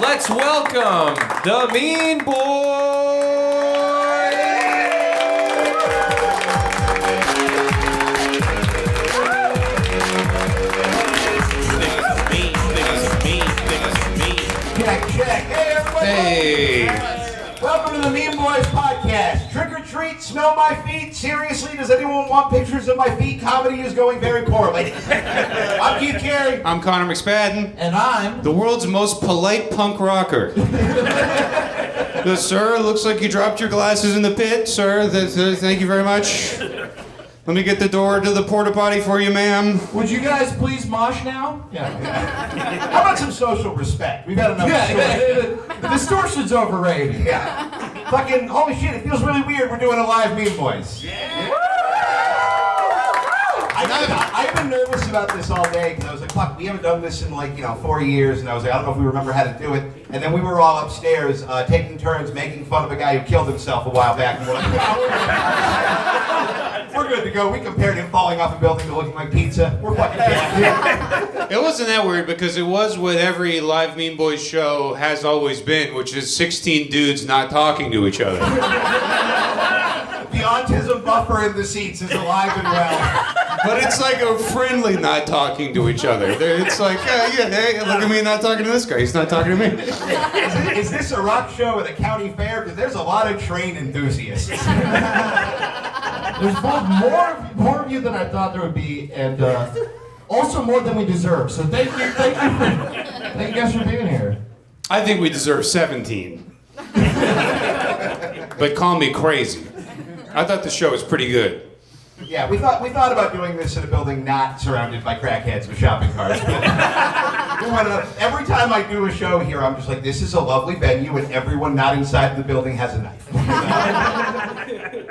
Let's welcome the Mean Boys! Check. Hey, everybody. Hey. Welcome to the Mean Boys podcast. Trick or treat, smell my feet. Seriously, does anyone want pictures of my feet? Comedy is going very poorly. I'm Keith Carey. I'm Connor McSpadden. And I'm... The world's most polite punk rocker. Sir, looks like you dropped your glasses in the pit, sir. Thank you very much. Let me get the door to the porta potty for you, ma'am. Would you guys please mosh now? Yeah. How about some social respect? We've had enough distortion. The distortion's overrated. Yeah. Fucking, holy shit, it feels really weird we're doing a live Mean Boys. Yeah. I've been nervous about this all day because I was like, fuck, we haven't done this in 4 years, and I was like, I don't know if we remember how to do it. And then we were all upstairs taking turns making fun of a guy who killed himself a while back, and we're like, we're good to go. We compared him falling off a building to looking like pizza. We're fucking dead. It wasn't that weird because it was what every live Mean Boys show has always been, which is 16 dudes not talking to each other. The autism buffer in the seats is alive and well. But it's like a friendly not talking to each other. It's like, hey, look at me not talking to this guy. He's not talking to me. Is this a rock show at a county fair? Because there's a lot of train enthusiasts. There's both more of you than I thought there would be, and also more than we deserve. So thank you guys for being here. I think we deserve 17. But call me crazy. I thought the show was pretty good. Yeah, we thought about doing this in a building not surrounded by crackheads with shopping carts. Every time I do a show here, I'm just like, this is a lovely venue, and everyone not inside the building has a knife.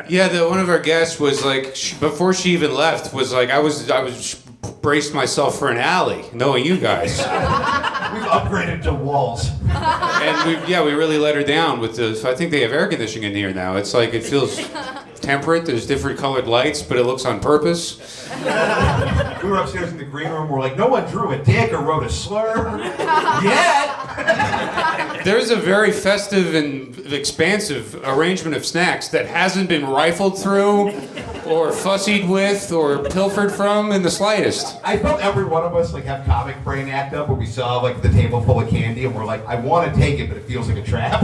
Yeah, one of our guests was like, before she even left, was like, I was braced myself for an alley, knowing you guys. We've upgraded to walls. And we really let her down with this. I think they have air conditioning in here now. It's like, it feels temperate. There's different colored lights, but it looks on purpose. We were upstairs in the green room. We're like, no one drew a dick or wrote a slur yet. There's a very festive and expansive arrangement of snacks that hasn't been rifled through or fussied with or pilfered from in the slightest. I felt every one of us have comic brain act up where we saw the table full of candy and we're like, I want to take it, but it feels like a trap.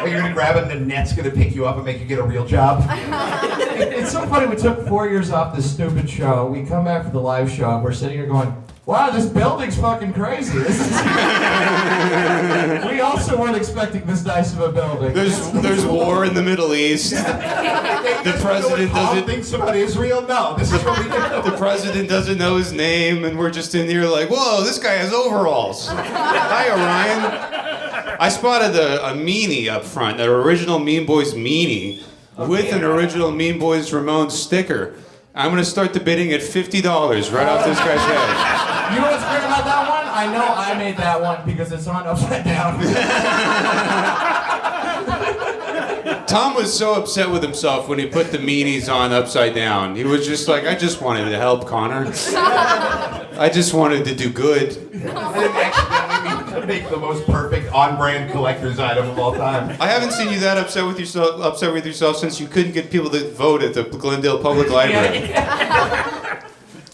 You're gonna grab it and the net's gonna pick you up and make you get a real job. It's so funny, we took 4 years off this stupid show. We come back for the live show and we're sitting here going, wow, this building's fucking crazy. We also weren't expecting this nice of a building. There's war in the Middle East. The president doesn't think about Israel. No, this is what we do. The president doesn't know his name, and we're just in here like, whoa, this guy has overalls. Hi, Orion. I spotted a meanie up front, an original Mean Boys meanie with an original Mean Boys Ramones sticker. I'm going to start the bidding at $50 right off this guy's head. You know what's great about that one? I know I made that one because it's on upside down. Tom was so upset with himself when he put the meanies on upside down. He was just like, I just wanted to help Connor. I just wanted to do good. I didn't accidentally mean to make the most perfect on-brand collector's item of all time. I haven't seen you that upset with yourself since you couldn't get people to vote at the Glendale Public Library.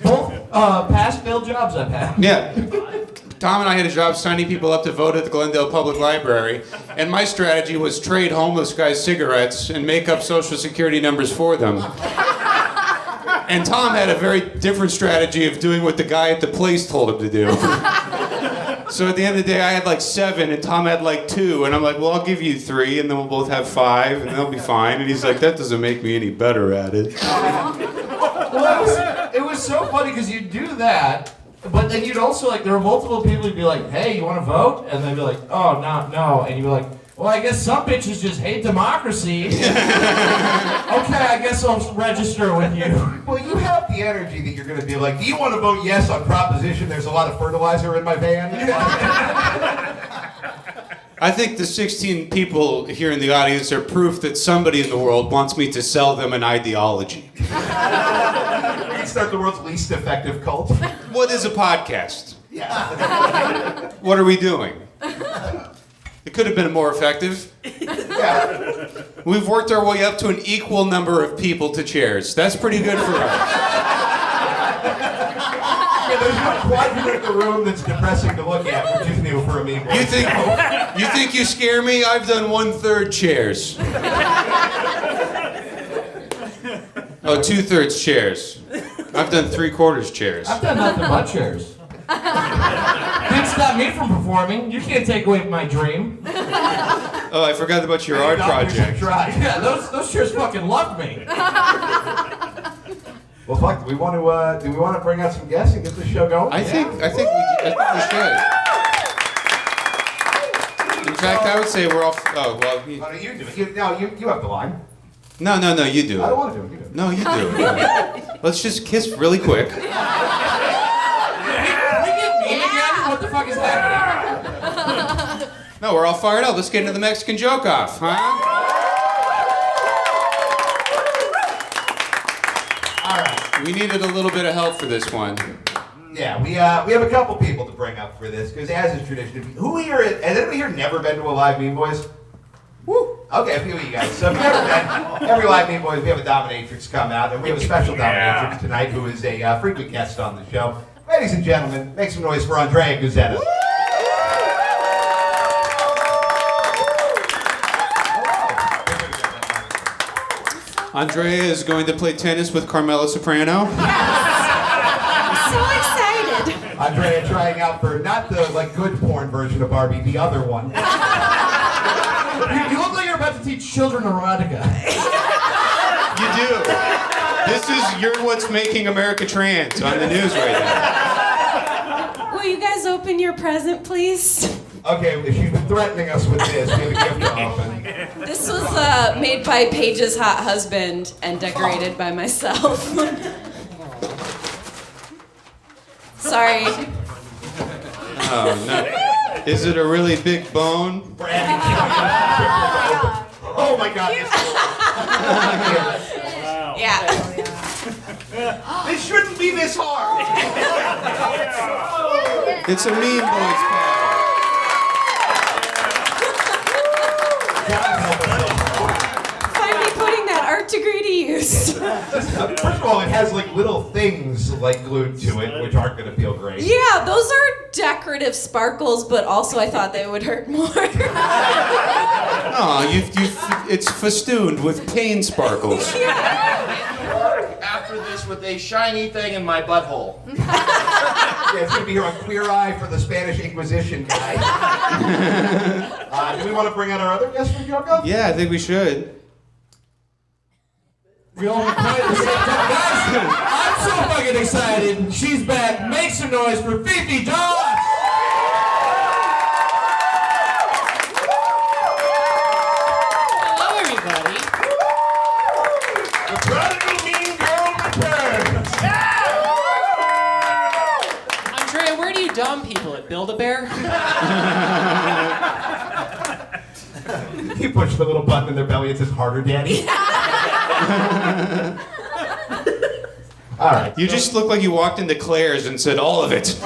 Both past failed jobs I've had. Yeah. Tom and I had a job signing people up to vote at the Glendale Public Library, and my strategy was trade homeless guys cigarettes and make up social security numbers for them. And Tom had a very different strategy of doing what the guy at the place told him to do. So at the end of the day, I had 7, and Tom had 2, and I'm like, well, I'll give you 3, and then we'll both have 5, and they'll be fine. And he's like, that doesn't make me any better at it. Well, it was so funny because you'd do that, but then you'd also, there were multiple people who'd be like, hey, you want to vote? And they'd be like, oh, no. And you'd be like, well, I guess some bitches just hate democracy. Okay, I guess I'll register with you. Well, you have the energy that you're going to be like, do you want to vote yes on proposition there's a lot of fertilizer in my van? I think the 16 people here in the audience are proof that somebody in the world wants me to sell them an ideology. We can start the world's least effective cult. What is a podcast? Yeah. What are we doing? It could have been more effective. Yeah. We've worked our way up to an equal number of people to chairs. That's pretty good for us. Yeah, there's no quadrant in the room that's depressing to look at, which is new for a meme boy. You think you scare me? I've done 1/3 chairs. Oh, 2/3 chairs. I've done 3/4 chairs. I've done nothing but chairs. Didn't stop me from performing. You can't take away my dream. Oh, I forgot about your art project. Yeah, those chairs fucking loved me. Well, fuck. Do we want to bring out some guests and get this show going? I think we should. In fact, I would say we're all. Oh well. Why don't you do it? You have the line. No, you do I don't it. want to do it. You do it. No, you do it. Let's just kiss really quick. We get mean again? What the fuck is happening? No, we're all fired up. Let's get into the Mexican joke off, huh? All right. We needed a little bit of help for this one. Yeah, we have a couple people to bring up for this because, as is tradition, has anybody here never been to a live Meme Boys? Woo! Okay, a few of you guys. So if you've never been, every live Meme Boys, we have a dominatrix come out, and we have a special dominatrix tonight who is a frequent guest on the show. Ladies and gentlemen, make some noise for Andrea Guzzetta. Andrea is going to play tennis with Carmela Soprano. So excited. Andrea trying out for not the good porn version of Barbie, the other one. You look like you're about to teach children erotica. You do. You're what's making America trans on the news right now. Will you guys open your present, please? Okay, if she's been threatening us with this, we have a gift to open. This was made by Paige's hot husband and decorated by myself. Sorry. Oh, no. Is it a really big bone? Oh my God. Yeah. This shouldn't be this hard. It's a Meme Boys pal. Finally putting that art degree to use. First of all, it has little things glued to it, which aren't going to feel great. Yeah, those are decorative sparkles, but also I thought they would hurt more. Oh, it's festooned with pain sparkles. After this with a shiny thing in my butthole. Yeah, it's going to be here on Queer Eye for the Spanish Inquisition guy. Do we want to bring out our other guest for Yoko? Yeah, I think we should. We all play at the same time. Guys, I'm so fucking excited. She's back. Make some noise for Fifi Dosch. Hello, everybody. The prodigal mean girl returns. Andrea, where do you dumb people at Build-A-Bear? You push the little button in their belly, it says harder, Daddy. All right. You just look like you walked into Claire's and said all of it.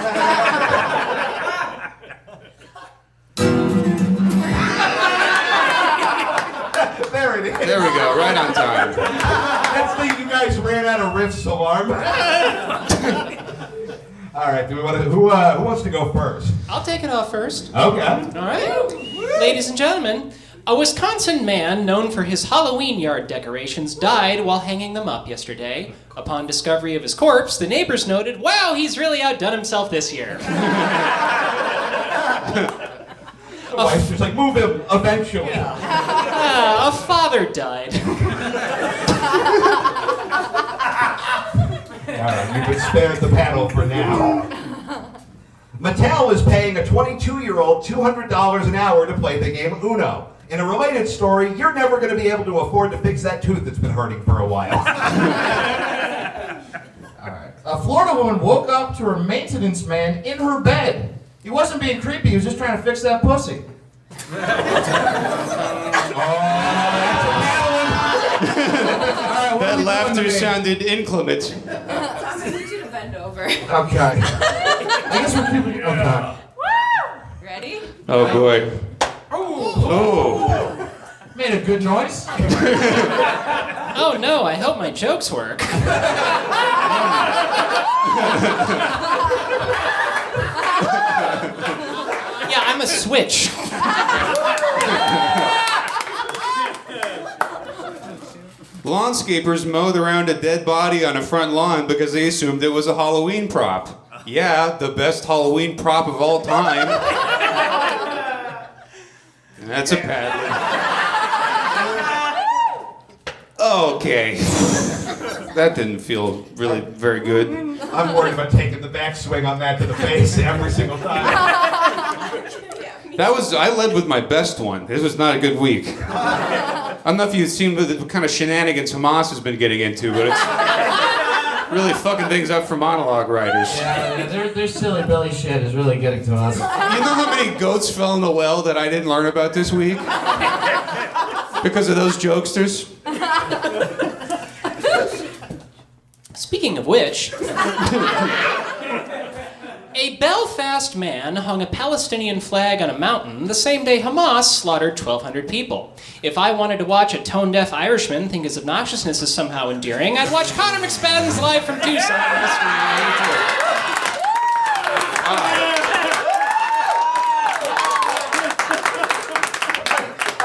There it is. There we go, right on time. That's the you guys ran out of riffs alarm. All right. Do we want to? Who wants to go first? I'll take it off first. Okay. All right. Ladies and gentlemen, a Wisconsin man known for his Halloween yard decorations died while hanging them up yesterday. Upon discovery of his corpse, the neighbors noted, "Wow, he's really outdone himself this year." The wife's just move him eventually. A father died. All right, you've been spared the panel for now. Mattel is paying a 22-year-old $200 an hour to play the game Uno. In a related story, you're never going to be able to afford to fix that tooth that's been hurting for a while. A Florida woman woke up to her maintenance man in her bed. He wasn't being creepy, he was just trying to fix that pussy. That laughter sounded inclement. I need you to bend over. Okay. I guess we're keeping. Okay. Ready? Oh boy. Oh, Oh. Made a good noise. Oh no, I hope my jokes work. Yeah, I'm a switch. Lawnscapers mowed around a dead body on a front lawn because they assumed it was a Halloween prop. Yeah, the best Halloween prop of all time. And that's a Padlet. Okay. That didn't feel really very good. I'm worried about taking the backswing on that to the face every single time. I led with my best one. This was not a good week. I don't know if you've seen the kind of shenanigans Hamas has been getting into, but it's really fucking things up for monologue writers. Yeah, their silly Billy shit is really getting to us. You know how many goats fell in the well that I didn't learn about this week? Because of those jokesters? Speaking of which, a Belfast man hung a Palestinian flag on a mountain the same day Hamas slaughtered 1,200 people. If I wanted to watch a tone-deaf Irishman think his obnoxiousness is somehow endearing, I'd watch Connor McSpadden's live from Tucson on history on YouTube.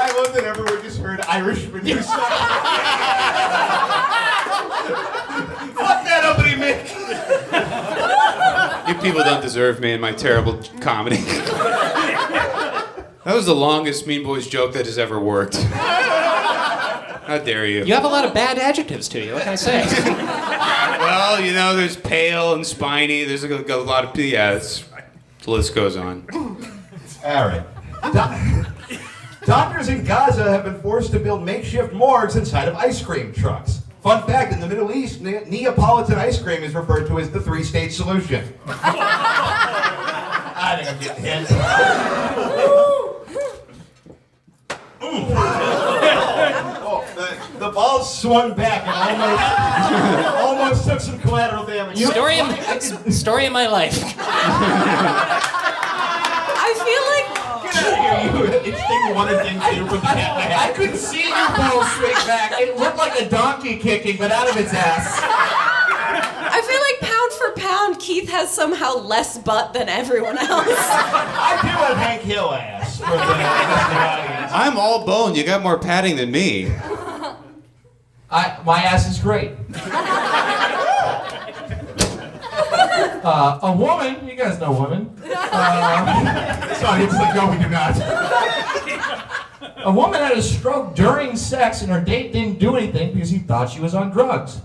I love that everyone just heard Irishman do something. Fuck that uppity Mick. You people don't deserve me and my terrible comedy. That was the longest Mean Boys joke that has ever worked. How dare you? You have a lot of bad adjectives to you, what can I say? Well, you know, there's pale and spiny. There's a lot of... Yeah, the list goes on. All right. Doctors in Gaza have been forced to build makeshift morgues inside of ice cream trucks. Fun fact, in the Middle East, Neapolitan ice cream is referred to as the three-stage solution. I think I'm getting hit. Oh, the ball swung back and almost took some collateral damage. Story of my life. I feel like Get out of here, you. It's thing one and thing two from the cat. I could see your ball swing back. It looked like a donkey kicking, but out of its ass. I feel like pound for pound, Keith has somehow less butt than everyone else. I do have Hank Hill ass for the audience. I'm all bone. You got more padding than me. My ass is great. A woman, you guys know women. Sorry, it's like, no, we do not. A woman had a stroke during sex and her date didn't do anything because he thought she was on drugs.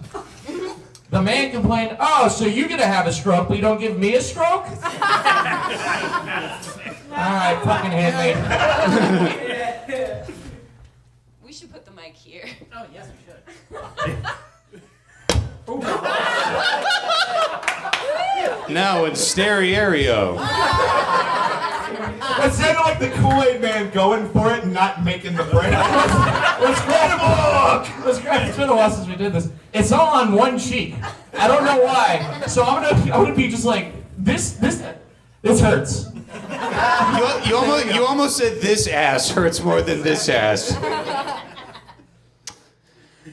The man complained, oh, so you're gonna have a stroke, but you don't give me a stroke? Alright, fucking hit me. We should put the mic here. Oh, yes, we should. Now in stereo. That sounded like the Kool-Aid man going for it and not making the break. Let's grab a book! It's been a while since we did this. It's all on one cheek. I don't know why. So I'm gonna be just like, this hurts. You almost said this ass hurts more than this ass.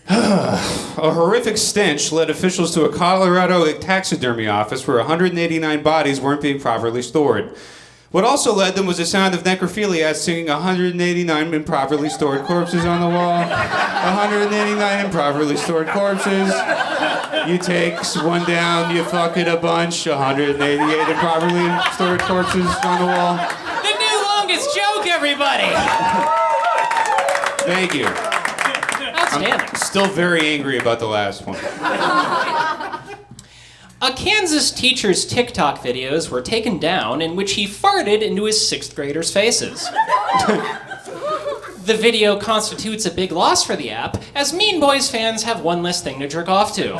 A horrific stench led officials to a Colorado taxidermy office where 189 bodies weren't being properly stored. What also led them was the sound of necrophiliacs singing 189 improperly stored corpses on the wall. 189 improperly stored corpses. You take one down, you fuck it a bunch. 188 improperly stored corpses on the wall. The new longest joke, everybody! Thank you. Outstanding. I'm still very angry about the last one. A Kansas teacher's TikTok videos were taken down in which he farted into his 6th graders' faces. The video constitutes a big loss for the app, as Mean Boys fans have one less thing to jerk off to.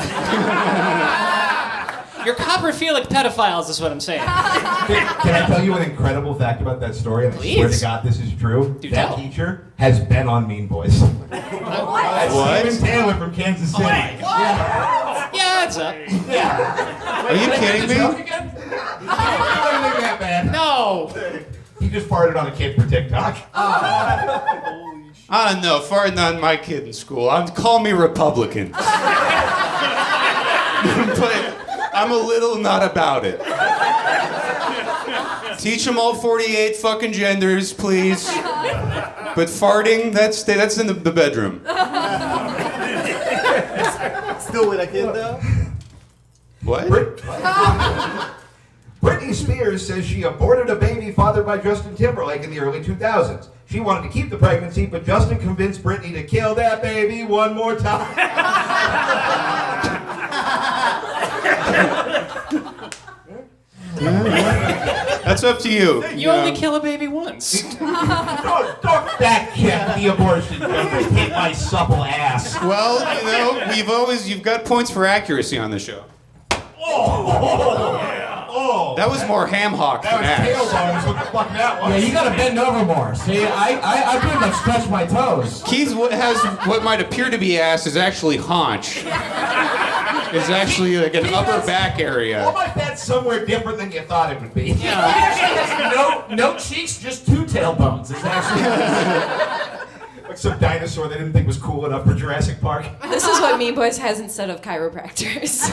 You're coprophilic pedophiles is what I'm saying. Can I tell you an incredible fact about that story? And I swear to God this is true. Do that tell. teacher has been on Mean Boys. What? Steven Taylor from Kansas City. Yeah, it's up. Are you kidding me? Joke again? I don't think that bad. No! He just farted on a kid for TikTok. I don't know, farting on my kid in school. Call me Republican. But I'm a little not about it. Teach them all 48 fucking genders, please. But farting, that's in the bedroom. Still with a kid though? What? Britney Spears says she aborted a baby fathered by Justin Timberlake in the early 2000s. She wanted to keep the pregnancy, but Justin convinced Britney to kill that baby one more time. That's up to you. You only kill a baby once. Don't fact check the abortion. Just hit my supple ass. Well, you've got points for accuracy on the show. Oh, That was more ham hock that than was ass. tailbones. What the fuck that was? Yeah, you gotta bend over more. See, I pretty much stretch my toes. Keith has what might appear to be ass is actually haunch. It's actually like an upper back Well, area. my fat's somewhere different than you thought it would be. Yeah. He actually has no cheeks, just two tailbones. It's actually Like some dinosaur they didn't think was cool enough for Jurassic Park. This is what Mean Boys has instead of chiropractors.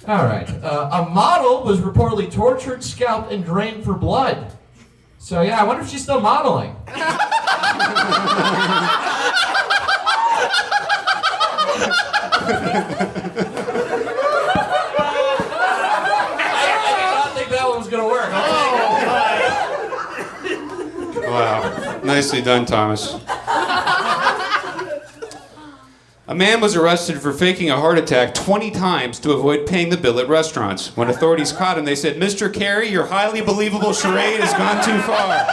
all right. A model was reportedly tortured, scalped, and drained for blood. So yeah, I wonder if she's still modeling. I did not think that one was gonna work. Wow. Nicely done, Thomas. A man was arrested for faking a heart attack 20 times to avoid paying the bill at restaurants. When authorities caught him, they said, "Mr. Carey, your highly believable charade has gone too far."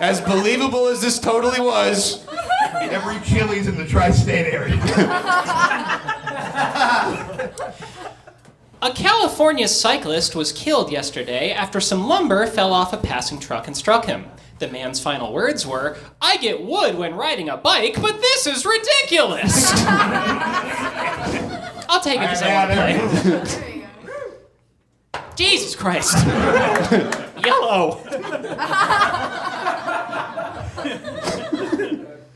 As believable as this totally was, Every Chili's in the tri-state area. A California cyclist was killed yesterday after some lumber fell off a passing truck and struck him. The man's final words were, "I get wood when riding a bike, but this is ridiculous." I'll take it because I want to play. Jesus Christ. Yellow.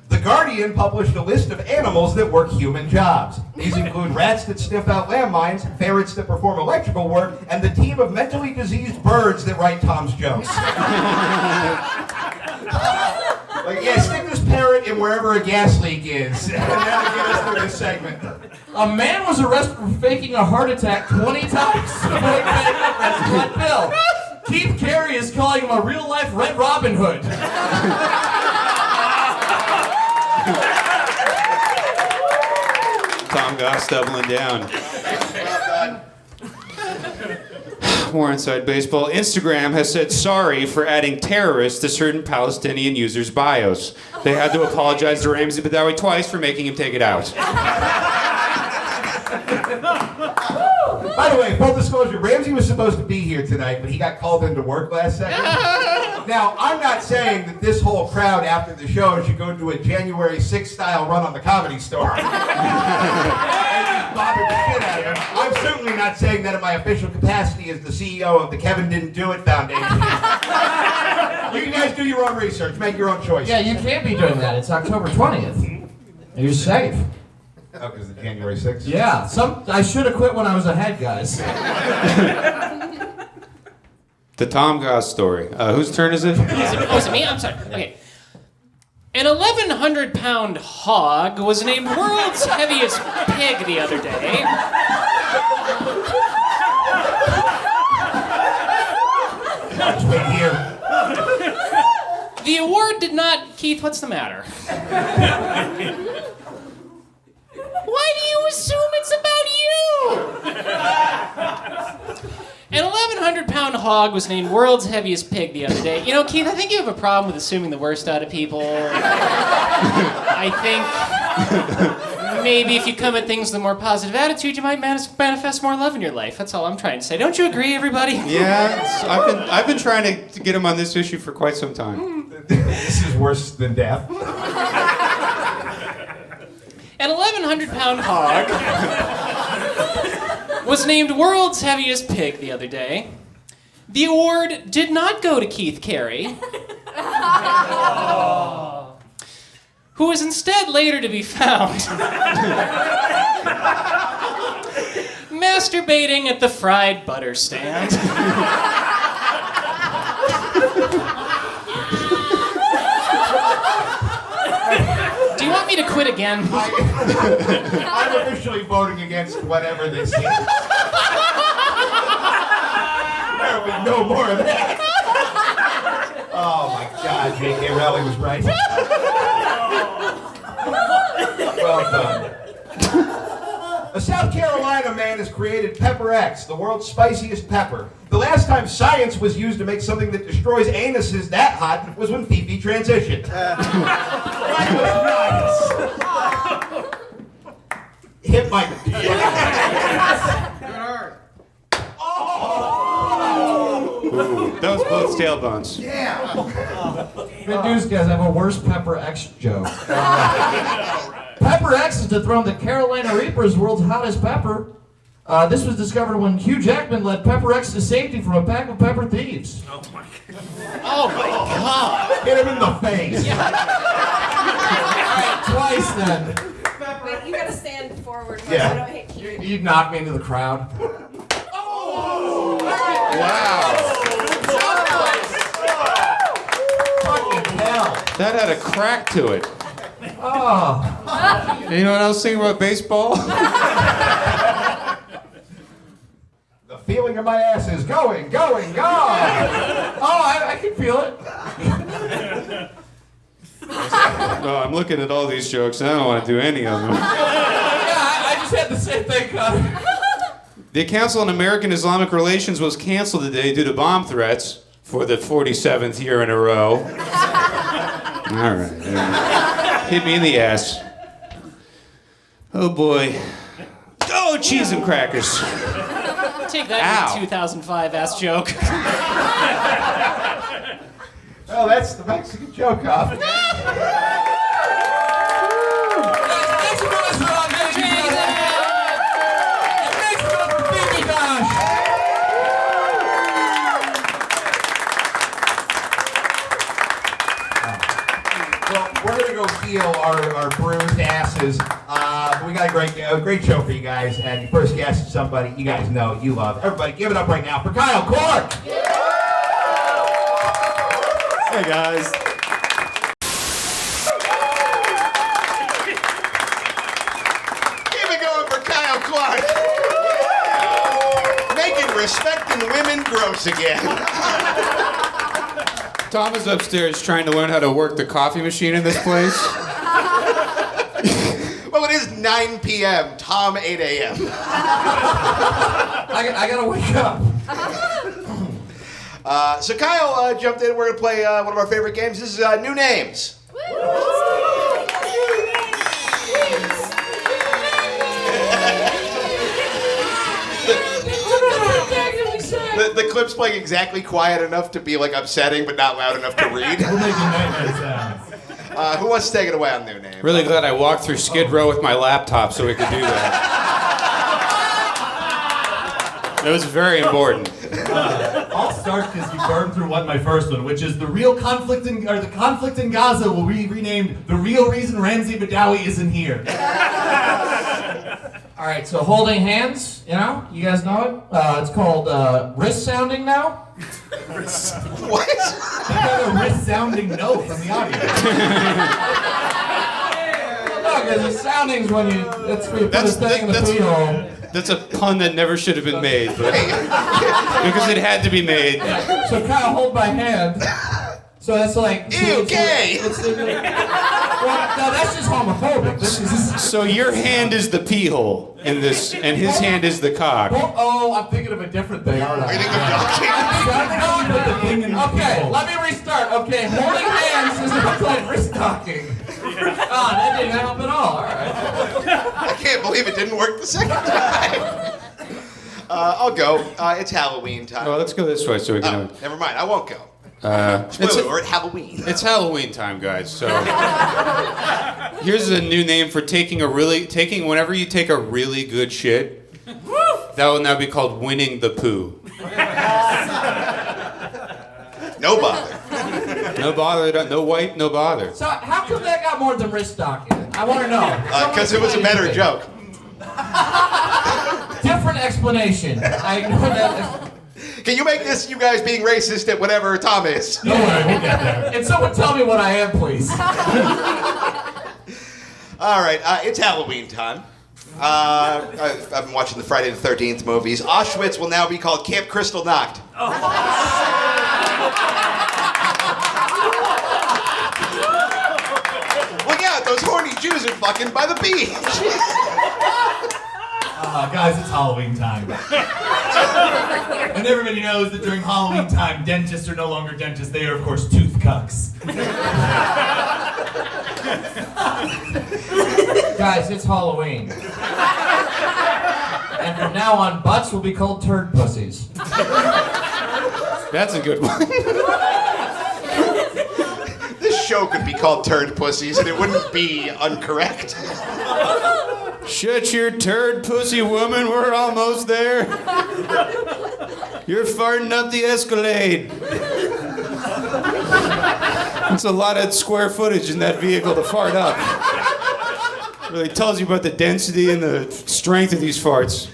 The Guardian published a list of animals that work human jobs. These include rats that sniff out landmines, ferrets that perform electrical work, and the team of mentally diseased birds that write Tom's jokes. Like, yeah, stick this parrot in wherever a gas leak is, and that'll get us through this segment. A man was arrested for faking a heart attack 20 times to avoid paying a restaurant bill. Keith Carey is calling him a real-life Red Robin Hood. Tom Goss doubling down. More inside baseball. Instagram has said sorry for adding terrorists to certain Palestinian users' bios. They had to apologize to Ramsey Badawi twice for making him take it out. By the way, full disclosure, Ramsey was supposed to be here tonight, but he got called into work last second. Now, I'm not saying that this whole crowd after the show should go do a January 6th style run on the Comedy Store. And bother the shit out of him. I'm certainly not saying that in my official capacity as the CEO of the Kevin Didn't Do It Foundation. You guys do your own research, make your own choice. Yeah, you can't be doing that. It's October 20th. You're safe. Oh, because it's January 6th? Yeah, I should have quit when I was ahead, guys. The Tom Goss story. Whose turn is it? Is it me? I'm sorry. Okay. An 1,100-pound hog was named world's heaviest pig the other day. Let's wait here. The award did not... Keith, what's the matter? Why do you assume it's about you? An 1,100-pound hog was named world's heaviest pig the other day. You know, Keith, I think you have a problem with assuming the worst out of people. I think maybe if you come at things with a more positive attitude, you might manifest more love in your life. That's all I'm trying to say. Don't you agree, everybody? Yeah, I've been trying to get him on this issue for quite some time. This is worse than death. An 1,100-pound hog was named world's heaviest pig the other day. The award did not go to Keith Carey, who was instead later to be found masturbating at the fried butter stand. Do you want me to quit again? I'm officially voting against whatever this is. There will be no more of that. Oh my God, J.K. Rowling was right. Well done. A South Carolina man has created Pepper X, the world's spiciest pepper. The last time science was used to make something that destroys anuses that hot was when Fifi transitioned. That was nice. Hit my... Ooh, that was both tailbones. Yeah. Good news, guys. I have a worse Pepper X joke. Pepper X is dethroned the Carolina Reaper as world's hottest pepper. This was discovered when Hugh Jackman led Pepper X to safety from a pack of pepper thieves. Oh my God! Hit him in the face. Twice then. Wait, you gotta stand forward. Yeah. I don't hate you. You'd knock me into the crowd. Wow. Fucking hell. That had a crack to it. Oh. Anyone else think about baseball? The feeling in my ass is going. Oh, I can feel it. Oh, I'm looking at all these jokes and I don't want to do any of them. Yeah, I just had the same thing, Connor. The Council on American Islamic Relations was canceled today due to bomb threats for the 47th year in a row. All right. Hit me in the ass. Oh boy. Oh, cheese and crackers. Take that, Ow. you 2005 ass joke. Oh, that's the Mexican joke off. Thanks for doing this, Ron. Thank you. And thanks for doing it for Fifi Dosch. Well, we're gonna go heal our bruised asses. We got a great show for you guys, and your first guest is somebody you guys know, you love. Everybody, give it up right now for Kyle Clark. Hey guys. Keep it going for Kyle Clark. Making respecting women gross again. Tom is upstairs trying to learn how to work the coffee machine in this place. Well, it is 9 p.m. Tom 8 a.m. I gotta wake up. So Kyle jumped in. We're going to play one of our favorite games. This is New Names. The clip's playing exactly quiet enough to be like upsetting, but not loud enough to read. Who wants to take it away on New Names? Really glad I walked through Skid Row with my laptop so we could do that. That was very important. I'll start because you burned through my first one, which is the conflict in Gaza will be renamed the real reason Ramsey Badawi isn't here. All right, so holding hands, you guys know it. It's called wrist sounding now. What? You got a wrist sounding no from the audience. No, because the sounding's when that's where you put the thing in the pee hole. That's a pun that never should have been made, but because it had to be made. So Kyle, hold my hand. So that's like... Ew, gay! Well, no, that's just homophobic. This is... So your hand is the pee hole in this, and his hand is the cock. Oh, I'm thinking of a different thing, aren't I? I think of Okay, let me restart. Okay, holding hands is like wrist knocking. Oh, that didn't help at all. All right. I can't believe it didn't work the second time. I'll go. It's Halloween time. Oh, let's go this way so we can. Oh, never mind. I won't go. It's Spoiler alert, Halloween. It's Halloween time, guys. So here's a new name for whenever you take a really good shit. That will now be called winning the poo. No bother. No bother, no wipe, no bother. So how come that got more than wrist stock in it? I want to know. Because it was a better joke. Different explanation. I ignore that. Can you make this you guys being racist at whatever Tom is? Don't worry, we'll get there. And someone tell me what I am, please. All right, it's Halloween time. I've been watching the Friday the 13th movies. Auschwitz will now be called Camp Crystal Nacht. Look out, those horny Jews are fucking by the beach. Guys, it's Halloween time. And everybody knows that during Halloween time, dentists are no longer dentists. They are, of course, tooth cucks. Guys, it's Halloween. And from now on, butts will be called turd pussies. That's a good one. This show could be called Turd Pussies and it wouldn't be incorrect. Shut your turd, pussy woman. We're almost there. You're farting up the Escalade. It's a lot of square footage in that vehicle to fart up. Really tells you about the density and the strength of these farts.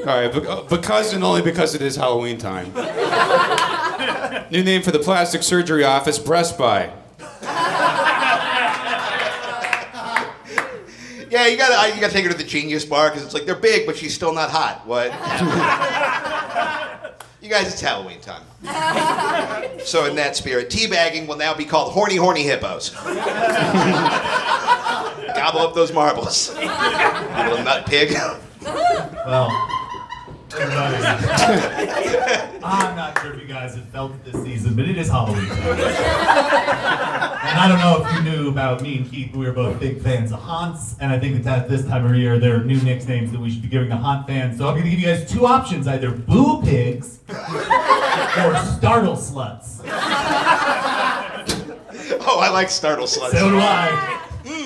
All right, because and only because it is Halloween time. New name for the plastic surgery office, Breast By. Yeah, you gotta take her to the Genius Bar because it's like they're big, but she's still not hot. What? You guys, it's Halloween time. So in that spirit, teabagging will now be called horny hippos. Gobble up those marbles. Little nut pig. Well, everybody, I'm not sure if you guys have felt it this season, but it is Halloween time. And I don't know if you knew about me and Keith, but we were both big fans of haunts, and I think that this time of year there are new nicknames that we should be giving to haunt fans. So I'm going to give you guys two options, either boo pigs or startle sluts. Oh, I like startle sluts. So do I.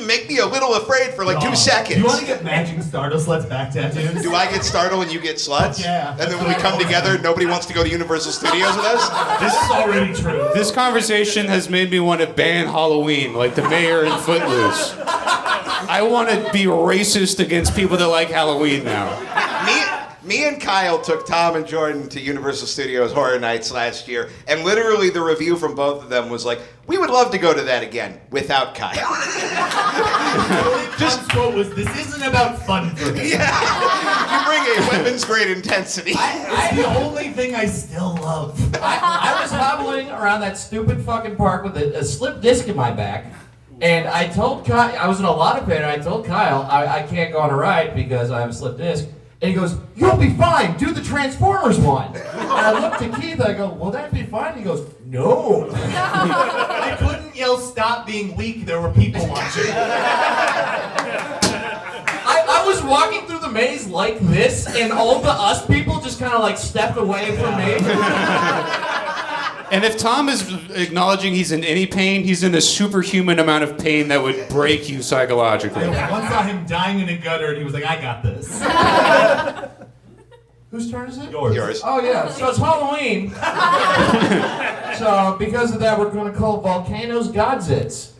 Make me a little afraid for like 2 seconds. Do you want to get matching startle sluts back tattoos? Do I get startle and you get sluts? Yeah. And then when we come together, nobody wants to go to Universal Studios with us? This is already true. This conversation has made me want to ban Halloween, like the mayor in Footloose. I want to be racist against people that like Halloween now. Me and Kyle took Tom and Jordan to Universal Studios Horror Nights last year, and literally the review from both of them was like, we would love to go to that again, without Kyle. Just quote was, this isn't about fun for me. Yeah, you bring a weapons grade intensity. It's the only thing I still love. I was hobbling around that stupid fucking park with a slip disc in my back. And I told Kyle, I was in a lot of pain, and I told Kyle, I can't go on a ride because I have a slip disc. And he goes, you'll be fine, do the Transformers one. And I looked to Keith, I go, will that be fine? He goes, no. I couldn't yell stop being weak, there were people watching. I was walking through the maze like this, and all the us people just kind of like stepped away from me. And if Tom is acknowledging he's in any pain, he's in a superhuman amount of pain that would break you psychologically. I once saw him dying in a gutter and he was like, I got this. Whose turn is it? Yours. Oh yeah, so it's Halloween. So because of that, we're going to call volcanoes Godzits.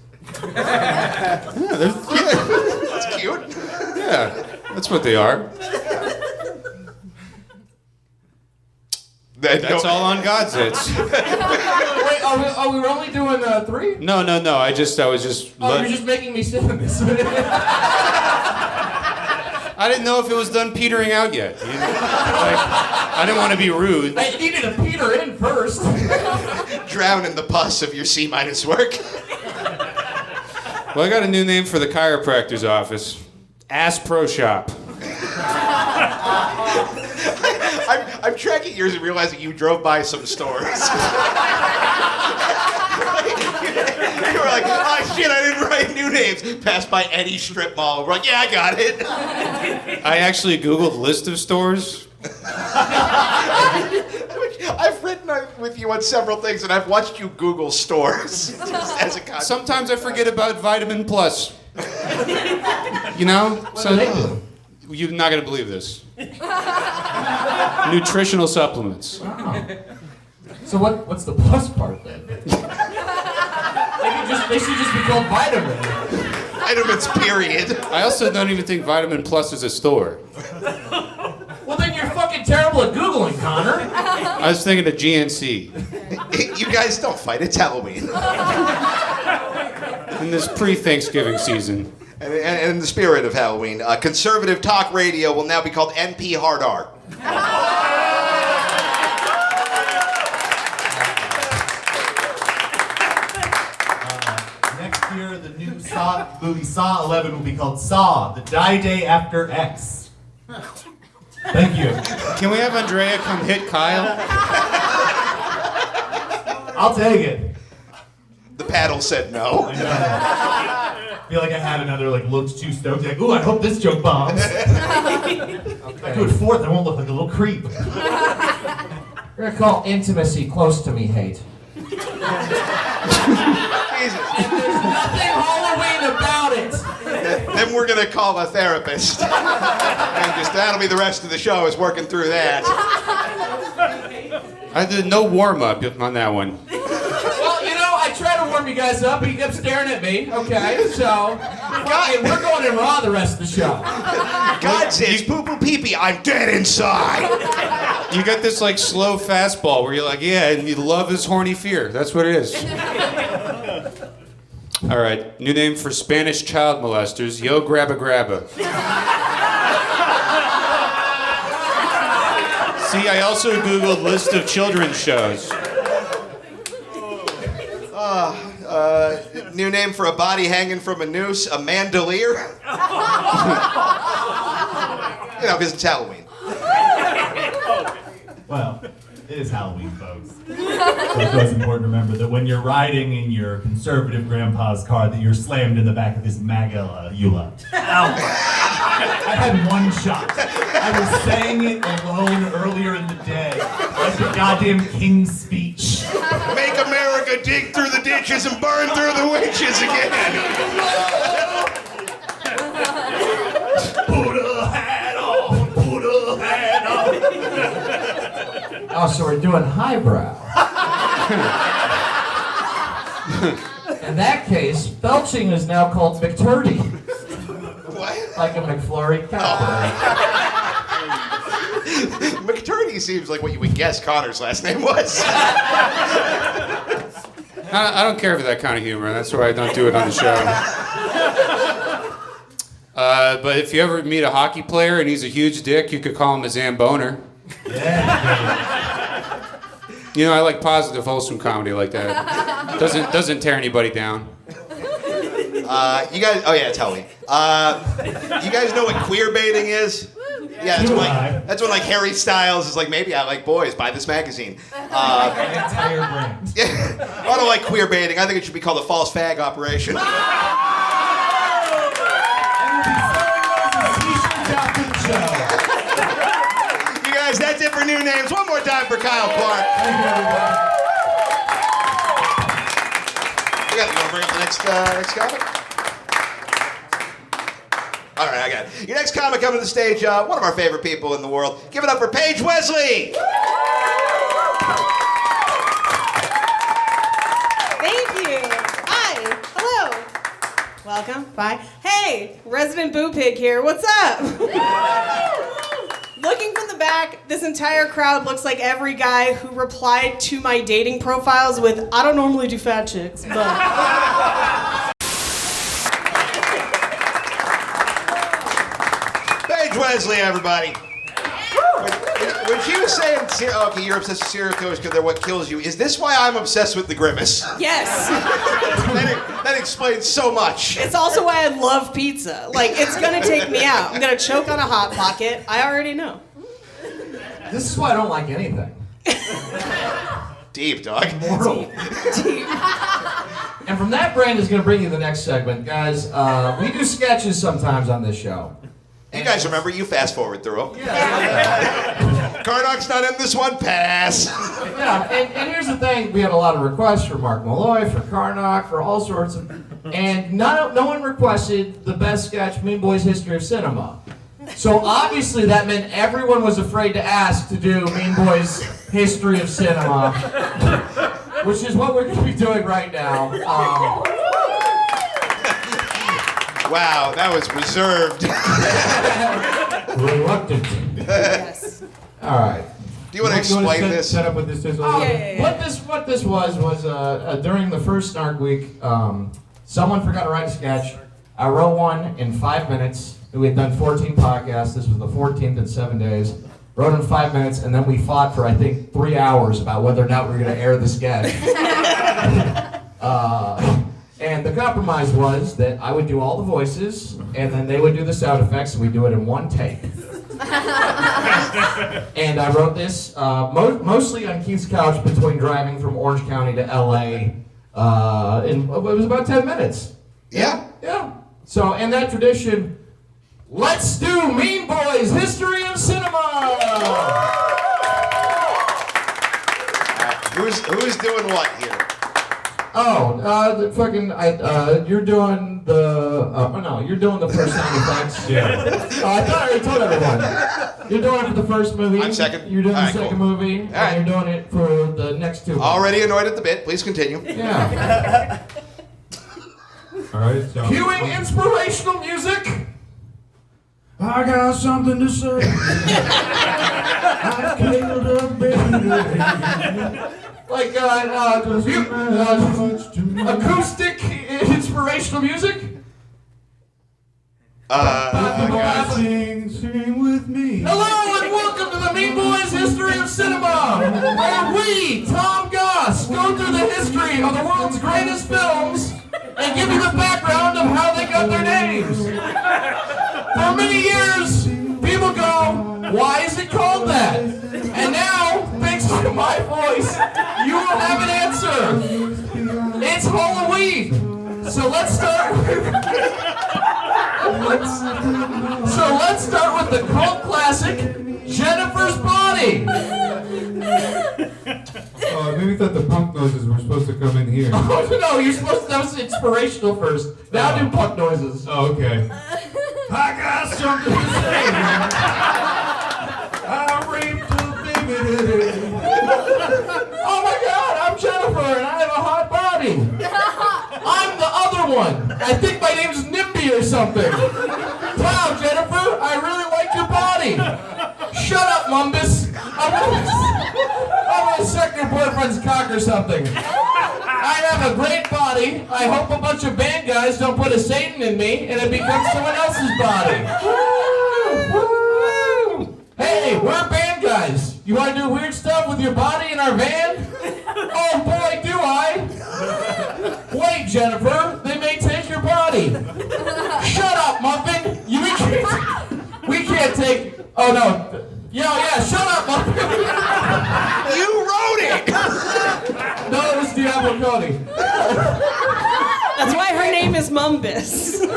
That's cute. Yeah, that's what they are. That's all on God's hits. Wait, are we only doing 3? No. I was just. Oh, you're just making me sit in this. I didn't know if it was done petering out yet. I didn't want to be rude. I needed to peter in first. Drown in the pus of your C- work. Well, I got a new name for the chiropractor's office. Ass Pro Shop. I'm tracking yours and realizing you drove by some stores. You were like, oh shit, I didn't write new names. Passed by any strip mall. We're like, yeah, I got it. I actually Googled list of stores. I've written with you on several things, and I've watched you Google stores just as a concept. Sometimes I forget about Vitamin Plus. You know? What do they do? You're not going to believe this. Nutritional supplements. Oh. So what's the plus part then? They should just be called Vitamin. Vitamins, period. I also don't even think Vitamin Plus is a store. Well, then you're fucking terrible at Googling, Connor. I was thinking of GNC. You guys don't fight. It's Halloween. In this pre-Thanksgiving season. And in the spirit of Halloween, conservative talk radio will now be called NP Hard R. Next year, the new Saw movie Saw 11 will be called Saw: The Die Day After X. Thank you. Can we have Andrea come hit Kyle? I'll take it. The paddle said no. I feel like I had another looked too stoked. Like, ooh, I hope this joke bombs. If I do it fourth, I won't look like a little creep. We're gonna call intimacy close to me hate. Jesus. And there's nothing Halloween about it. Then we're gonna call a therapist. And just that'll be the rest of the show, is working through that. I did no warm-up on that one. Well, I try to warm you guys up, but you kept staring at me. Okay, so we're going in raw the rest of the show. God says poo poo pee pee, I'm dead inside. You got this slow fastball where you're like, yeah, and you love is horny fear. That's what it is. All right, new name for Spanish child molesters, Yo Grabba Grabba. See, I also Googled list of children's shows. New name for a body hanging from a noose, a mandolier. Because it's Halloween. Well, it is Halloween, folks. So it's always important to remember that when you're riding in your conservative grandpa's car, that you're slammed in the back of his MAGA Eula. Ow! I had one shot. I was saying it alone earlier in the day. Like the goddamn King's Speech. Make America dig through the ditches and burn through the witches again. Put a hat on, put a hat on. Oh, so we're doing highbrow. In that case, belching is now called McTurdy. What? Like a McFlurry. McTurdy seems like what you would guess Connor's last name was. I don't care for that kind of humor. That's why I don't do it on the show. But if you ever meet a hockey player and he's a huge dick, you could call him a Zamboner. Yeah. I like positive, wholesome comedy like that. Doesn't tear anybody down. You guys, oh yeah, it's Halloween. You guys know what queer baiting is? Yeah, that's when Harry Styles is like, maybe I like boys, buy this magazine. An entire brand. I don't like queer baiting. I think it should be called a false fag operation. And we'll be selling those as t-shirts after the show. You guys, that's it for new names. One more time for Kyle Clark. Thank you, everyone. You want to bring up the next comic? All right, I got it. Your next comic coming to the stage, one of our favorite people in the world. Give it up for Paige Wesley. Thank you. Hi. Hello. Welcome. Bye. Hey, resident boo pig here. What's up? Looking from the back, this entire crowd looks like every guy who replied to my dating profiles with, I don't normally do fat chicks, but... Paige Wesley, everybody. When she was saying, okay, you're obsessed with serial killers because they're what kills you, is this why I'm obsessed with the Grimace? Yes. That explains so much. It's also why I love pizza. It's gonna take me out. I'm gonna choke on a Hot Pocket. I already know. This is why I don't like anything. Deep, dog. Moral. And from that brain is going to bring you the next segment. Guys, we do sketches sometimes on this show. You guys remember, you fast forward through them. Yeah. Karnak's not in this one, pass. Yeah, and here's the thing. We had a lot of requests for Mark Malloy, for Karnak, for all sorts of... And no one requested the best sketch, Mean Boys History of Cinema. So obviously that meant everyone was afraid to ask to do Mean Boys history of cinema, which is what we're going to be doing right now. Wow, that was reserved. Reluctant. Yes. All right. Do you want to explain this? Set up what this is. Yeah. What this was during the first Snark Week, someone forgot to write a sketch. I wrote one in 5 minutes. We had done 14 podcasts. This was the 14th in 7 days. Wrote in 5 minutes, and then we fought for, I think, 3 hours about whether or not we were going to air the sketch. And the compromise was that I would do all the voices, and then they would do the sound effects, and we'd do it in one take. And I wrote this mostly on Keith's couch between driving from Orange County to LA. And it was about 10 minutes. Yeah. Yeah. So in that tradition, let's do Mean Boys History of Cinema. Who's doing what here? You're doing you're doing the first sound effects. Yeah. I thought I already told everyone. You're doing it for the first movie. I'm second. You're doing All the right, second cool. movie. All right. And you're doing it for the next two. Already annoyed at the bit. Please continue. Yeah. All right. So. Cueing inspirational music. I got something to say. I killed a baby. Like acoustic inspirational music. Sing with me. Hello and welcome to the Mean Boys History of Cinema, where we, Tom Goss, go through the history of the world's greatest films and give you the background of how they got their names. For many years, people go, why is it called that? And now, thanks to my voice, you will have an answer. It's Halloween. So let's start with the cult classic, Jennifer's Body. Oh, I maybe thought the punk noises were supposed to come in here. Oh no, that was inspirational first. Now do punk noises. Oh, okay. I got something to say. I raped a baby. Oh my God, I'm Jennifer and I have a hot body. I'm the other one. I think my name's Nimby or something. Wow, Jennifer, I really like your body. Shut up, Mumbus. I'm gonna suck your boyfriend's cock or something. I have a great body. I hope a bunch of band guys don't put a Satan in me and it becomes someone else's body. Hey, we're band guys. You want to do weird stuff with your body in our van? Oh boy, do I. Wait, Jennifer, they may take your body. Shut up, Muffin. We can't take... Oh no. Yeah, shut up, Muffin. You wrote it! No, it was Diablo Cody. That's why her name is Mumbus. We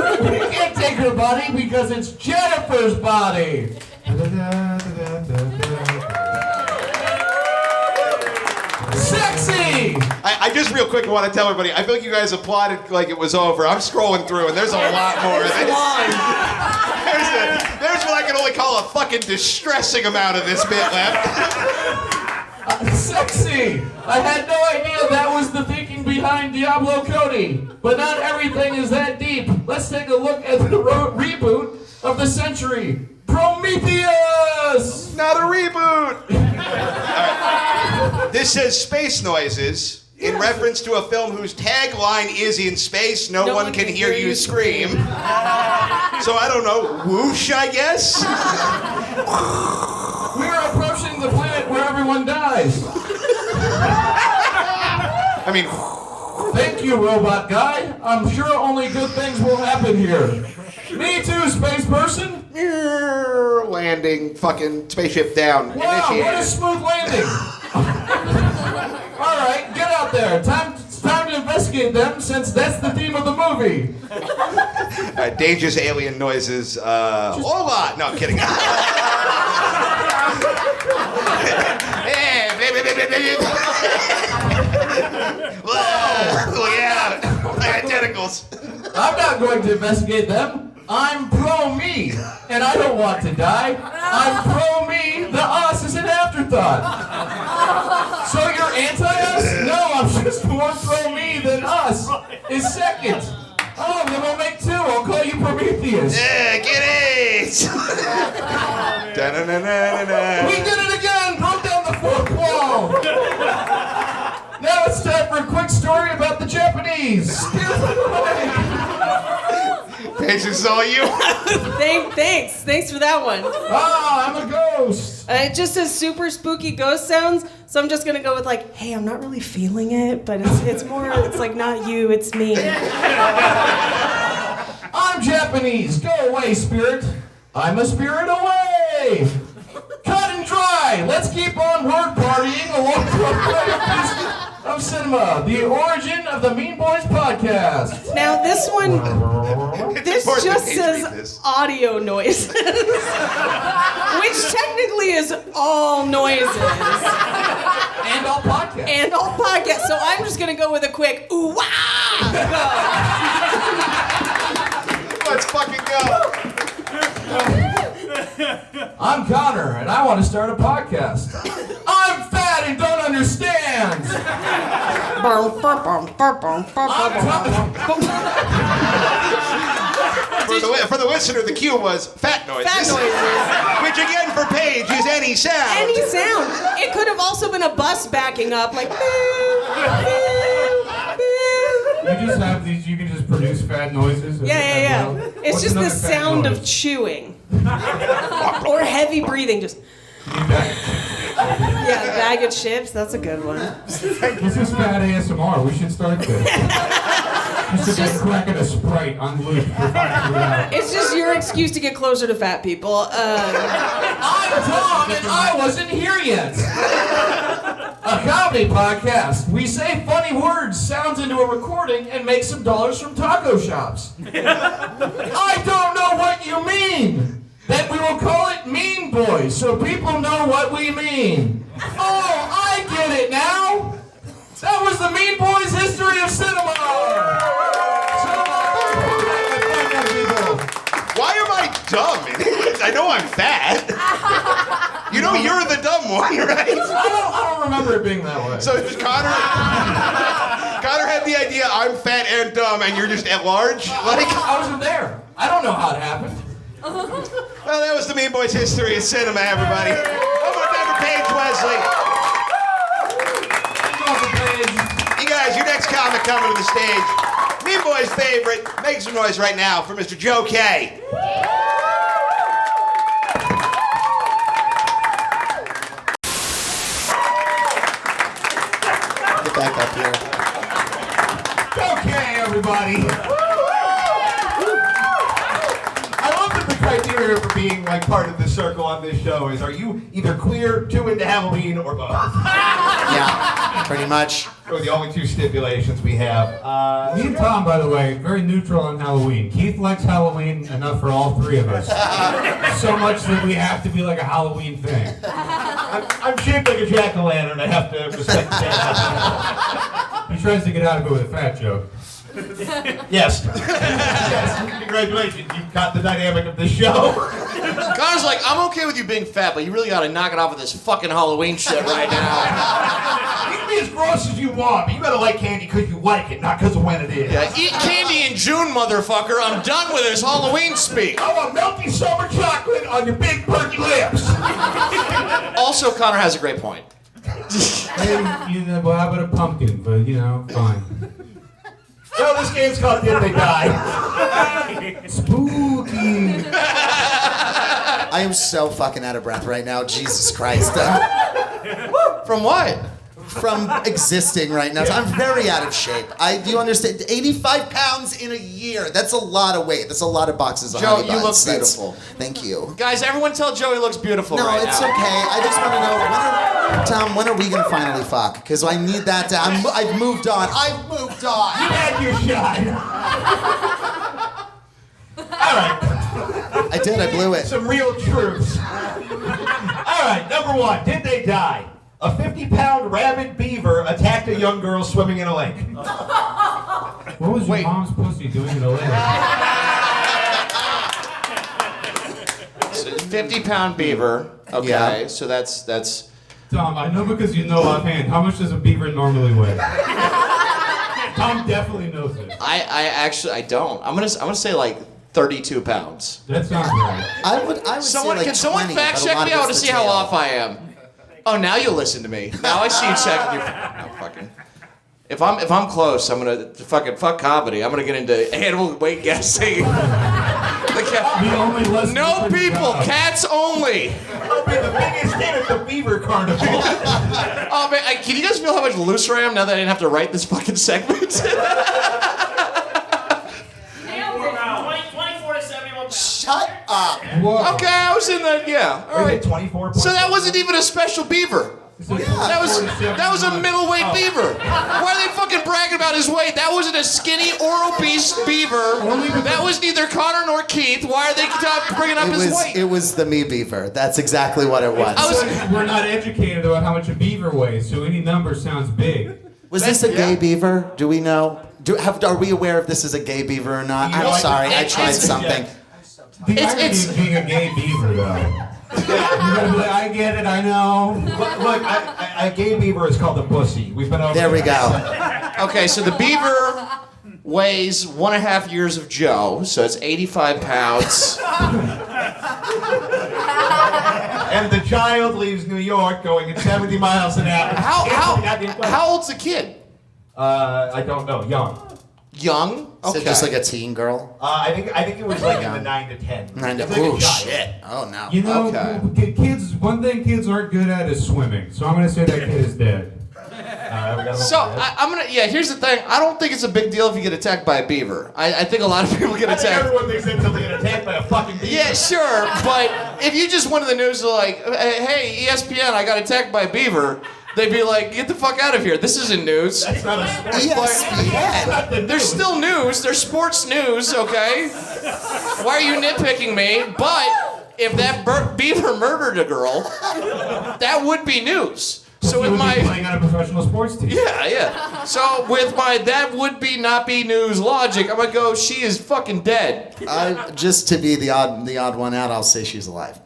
can't take her body because it's Jennifer's body. Sexy! I just real quick want to tell everybody, I feel like you guys applauded like it was over. I'm scrolling through and there's a lot more. There's what I can only call a fucking distressing amount of this bit left. Sexy! I had no idea that was the thinking behind Diablo Cody. But not everything is that deep. Let's take a look at the reboot of the century. Prometheus! Not a reboot! Alright. This says space noises in reference to a film whose tagline is in space, no one can hear you scream. So I don't know, whoosh, I guess? We are approaching the planet where everyone dies. I mean, Thank you, robot guy. I'm sure only good things will happen here. Me too, space person. landing, fucking spaceship down. Wow, what a Initiated. smooth landing. All right, get out there. It's time to investigate them, since that's the theme of the movie. Dangerous alien noises. Hola! No, I'm kidding. Look out! My tentacles. emails. I'm not going to investigate them. I'm pro-me, and I don't want to die. I'm pro-me, the us is an afterthought. So you're anti-us? No, I'm just more pro-me than us is second. Oh, then we'll make two. I'll call you Prometheus. Yeah, get it! Da-na-na-na-na-na. We did it again! Broke down the fourth wall! Now it's time for a quick story about the Japanese. Paige, this is all you. Thanks for that one. Ah, I'm a ghost. It just says super spooky ghost sounds, so I'm just gonna go with like, hey, I'm not really feeling it, but it's like not you, it's me. I'm Japanese. Go away, spirit. I'm a spirit away. Cut and dry. Let's keep on word partying along the of cinema. The origin of the Mean Boys podcast. Now this one, this important just that Paige says read this. audio noises, which technically is all noises And all podcasts. and all podcasts. So I'm just gonna go with a quick ooh wah go. Let's fucking go. I'm Connor, and I want to start a podcast. I'm fat and don't understand. For the listener, the cue was fat noises. Fat noises. Which again for Paige is any sound. Any sound. It could have also been a bus backing up, like. You just have these, you can just produce fat noises. Yeah. It's just the sound of chewing. Or heavy breathing, just. Yeah, bag of chips, that's a good one. This is fat ASMR. We should start this. Just cracking a Sprite on loop for 5 hours. It's just your excuse to get closer to fat people. I'm Tom, and I wasn't here yet. A comedy podcast. We say funny words, sounds into a recording, and make some dollars from taco shops. I don't know what you mean. Then we will call it Mean Boys, so people know what we mean. Oh, I get it now. That was the Mean Boys history of cinema. Why am I dumb? I know I'm fat. You know you're the dumb one, right? I don't remember it being that way. So just Connor had the idea I'm fat and dumb, and you're just at large. Like I wasn't there. I don't know how it happened. well, that was the Mean Boys history of cinema, everybody. One more time for Paige Wesley. You guys, your next comic coming to the stage. Mean Boys' favorite. Make some noise right now for Mr. Joe Kaye. Get back up here. Okay, everybody. I love that the criteria for being like part of the circle on this show is: are you either queer, too into Halloween, or both? Yeah, pretty much. Those are the only two stipulations we have. Me and Tom, by the way, very neutral on Halloween. Keith likes Halloween enough for all three of us. So much that we have to be like a Halloween thing. I'm shaped like a jack-o'-lantern. I have to respect that. He tries to get out of it with a fat joke. Yes. Yes. Congratulations. You've got the dynamic of this show. Connor's like, I'm okay with you being fat, but you really gotta knock it off with this fucking Halloween shit right now. You can be as gross as you want, but you gotta like candy because you like it, not because of when it is. Yeah, eat candy in June, motherfucker. I'm done with this Halloween speak. I want melty summer chocolate on your big perky lips. Also, Connor has a great point. Hey, well, how about a pumpkin? But, fine. No, this game's called Did They Die? Spooky. I am so fucking out of breath right now. Jesus Christ. From what? From existing right now. I'm very out of shape. Do you understand? 85 pounds in a year. That's a lot of weight. That's a lot of boxes of Joe, honey you look buns. beautiful. Thank you. Guys, everyone tell Joe he looks beautiful No, right it's now. okay. I just want to know, Tom, when are we going to finally fuck? Because I need that to... I've moved on. I've moved on. You had your shot. All right. I did. I blew it. Some real truths. All right, number one. Did they die? A 50-pound rabid beaver attacked a young girl swimming in a lake. What was your mom's pussy doing in a living? 50-pound beaver. Okay, Yeah. so that's. Tom, I know because you know offhand. How much does a beaver normally weigh? Tom definitely knows this. I don't. I'm gonna say like 32 pounds. That sounds right. I would Someone say like can someone 20, fact but a check lot me of out to it's the see how tail. off I am. Oh, now you'll listen to me. Now I see you checking your. No, fucking. If I'm close, I'm gonna fuck comedy. I'm gonna get into animal weight guessing. The only lesson No for your people, job. cats only. I'll be the biggest hit at the Beaver Carnival. Oh man, can you guys feel how much looser I am now that I didn't have to write this fucking segment? 24 to 71 pounds. Shut up. Whoa. Okay, I was in the all right. 24. So that wasn't even a special beaver. That was a middleweight beaver. Why are they fucking bragging about his weight? That wasn't a skinny or obese beaver. That was neither Connor nor Keith. Why are they bringing up his weight? It was the me beaver. That's exactly what it was. We're not educated about how much a beaver weighs, so any number sounds big. Was this a gay beaver? Do we know? Are we aware if this is a gay beaver or not? I'm sorry, I tried something. The irony of being a gay beaver, though. You're gonna be like, I get it, I know. Look, a gay beaver is called a pussy. We've been over There we go. Okay, so the beaver weighs 1.5 years of Joe, so it's 85 pounds. And the child leaves New York going at 70 miles an hour. How old's the kid? I don't know. Young. Young? Is it just like a teen girl? I think it was like in the 9 to 10. Oh shit! Oh no. You know, kids. One thing kids aren't good at is swimming. So I'm gonna say that kid is dead. So I'm gonna. Yeah, here's the thing. I don't think it's a big deal if you get attacked by a beaver. I think a lot of people get I think attacked. everyone thinks that they'll get attacked by a fucking beaver. Yeah, sure, but if you just went to the news and like, hey, ESPN, I got attacked by a beaver, they'd be like, get the fuck out of here. This isn't news. That's not a sport. ESPN. There's still news. There's sports news, okay? Why are you nitpicking me? But if that beaver murdered a girl, that would be news. So You with would be my playing on a professional sports team. yeah. So with my that would be not be news logic, I'm gonna go. She is fucking dead. Just to be the odd one out, I'll say she's alive.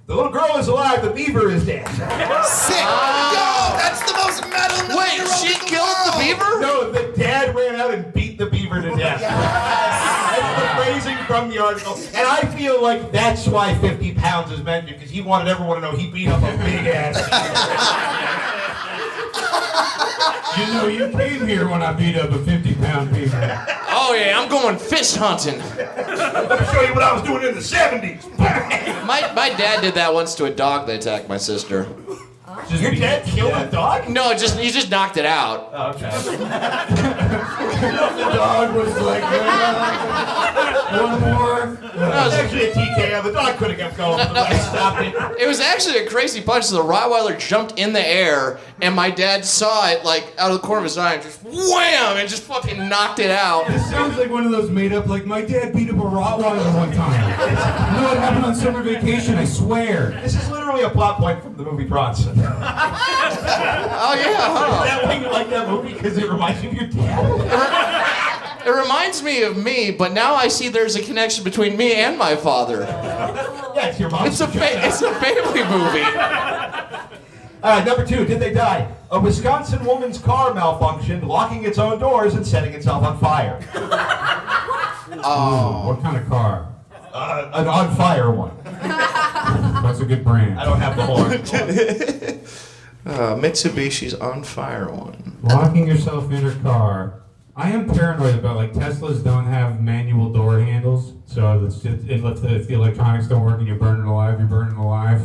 The little girl is alive. The beaver is dead. Sick. Yo, that's the most metal. Wait, she killed the beaver? No, the dad ran out and beat the beaver to death. That's the phrasing from the article. And I feel like that's why 50 pounds is mentioned, because he wanted everyone to know he beat up a big ass. You know, you came here when I beat up a 50-pound beaver. Oh yeah, I'm going fist hunting. Let me show you what I was doing in the 70s. My dad did that once to a dog that attacked my sister. Your dad killed a dog? No, he just knocked it out. Oh, okay. The dog was like, one more. It was actually a TKO. The dog could have kept going, but I stopped it. It was actually a crazy punch. So the Rottweiler jumped in the air, and my dad saw it like out of the corner of his eye, and just wham, and just fucking knocked it out. This sounds like one of those made up, like, my dad beat up a Rottweiler one time. You know what happened on summer vacation, I swear. This is literally a plot point from the movie Bronson. Oh yeah, Is huh? that why you like that movie? Because it reminds you of your dad? It reminds me of me, but now I see there's a connection between me and my father. Yeah, it's your mom's. It's a family movie. Number 2, did they die? A Wisconsin woman's car malfunctioned, locking its own doors and setting itself on fire. What kind of car? An on fire one. That's a good brand. I don't have the horn. Mitsubishi's on fire one. Locking yourself in your car. I am paranoid about, like, Teslas don't have manual door handles, so if the electronics don't work and you're burning alive, you're burning alive.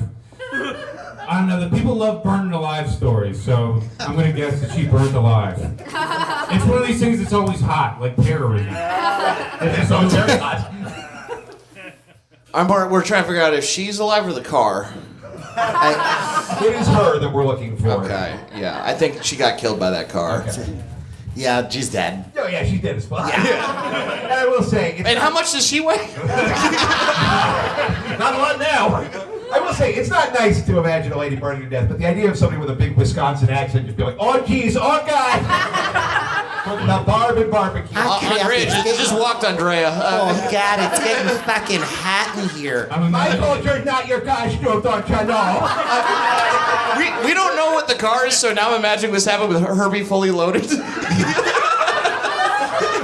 I don't know, the people love burning alive stories, so I'm gonna guess that she burned alive. It's one of these things that's always hot, like terrorism. It's always very hot. We're trying to figure out if she's alive or the car. It is her that we're looking for. Okay, yeah. I think she got killed by that car. Okay. Yeah, she's dead. Oh yeah, she's dead as fuck. Yeah. And I will say. And how much does she weigh? Not a lot now. I will say, it's not nice to imagine a lady burning to death, but the idea of somebody with a big Wisconsin accent just be like, oh geez, oh God. Talking about Barb and barbecue. Andrea just walked Andrea. Oh God, it's getting fucking hot in here. My culture's not your costume, don't you know? We don't know what the car is, so now I'm imagining this happened with Herbie fully loaded.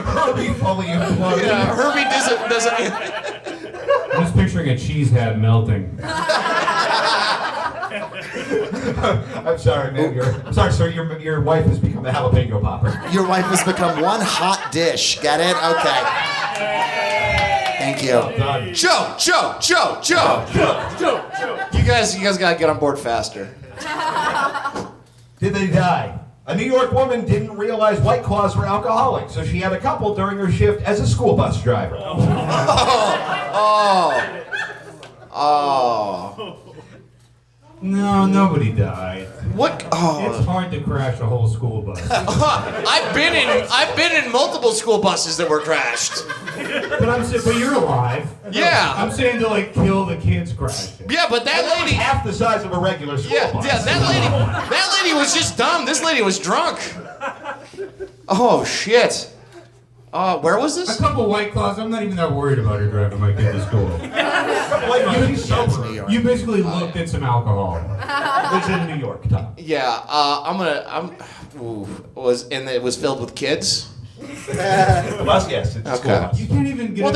Herbie fully imploded. Yeah, Herbie doesn't. I'm just picturing a cheese head melting. I'm sorry, man. I'm sorry, sir. Your wife has become a jalapeno popper. Your wife has become one hot dish. Get it? Okay. Thank you. Joe. You guys gotta get on board faster. Did they die? A New York woman didn't realize White Claws were alcoholic, so she had a couple during her shift as a school bus driver. Oh. No, nobody died. What? Oh. It's hard to crash a whole school bus. I've been in multiple school buses that were crashed. But you're alive. Yeah. I'm saying to like kill the kids crashing. Yeah, but that lady half the size of a regular school bus. Yeah, that lady was just dumb. This lady was drunk. Oh shit. Where was this? A couple White Claws. I'm not even that worried about her driving my kid to school. You basically looked at some alcohol. It's in New York, Tom. Yeah, it was filled with kids. Bus, yes. It's Okay. You can't even get. Well,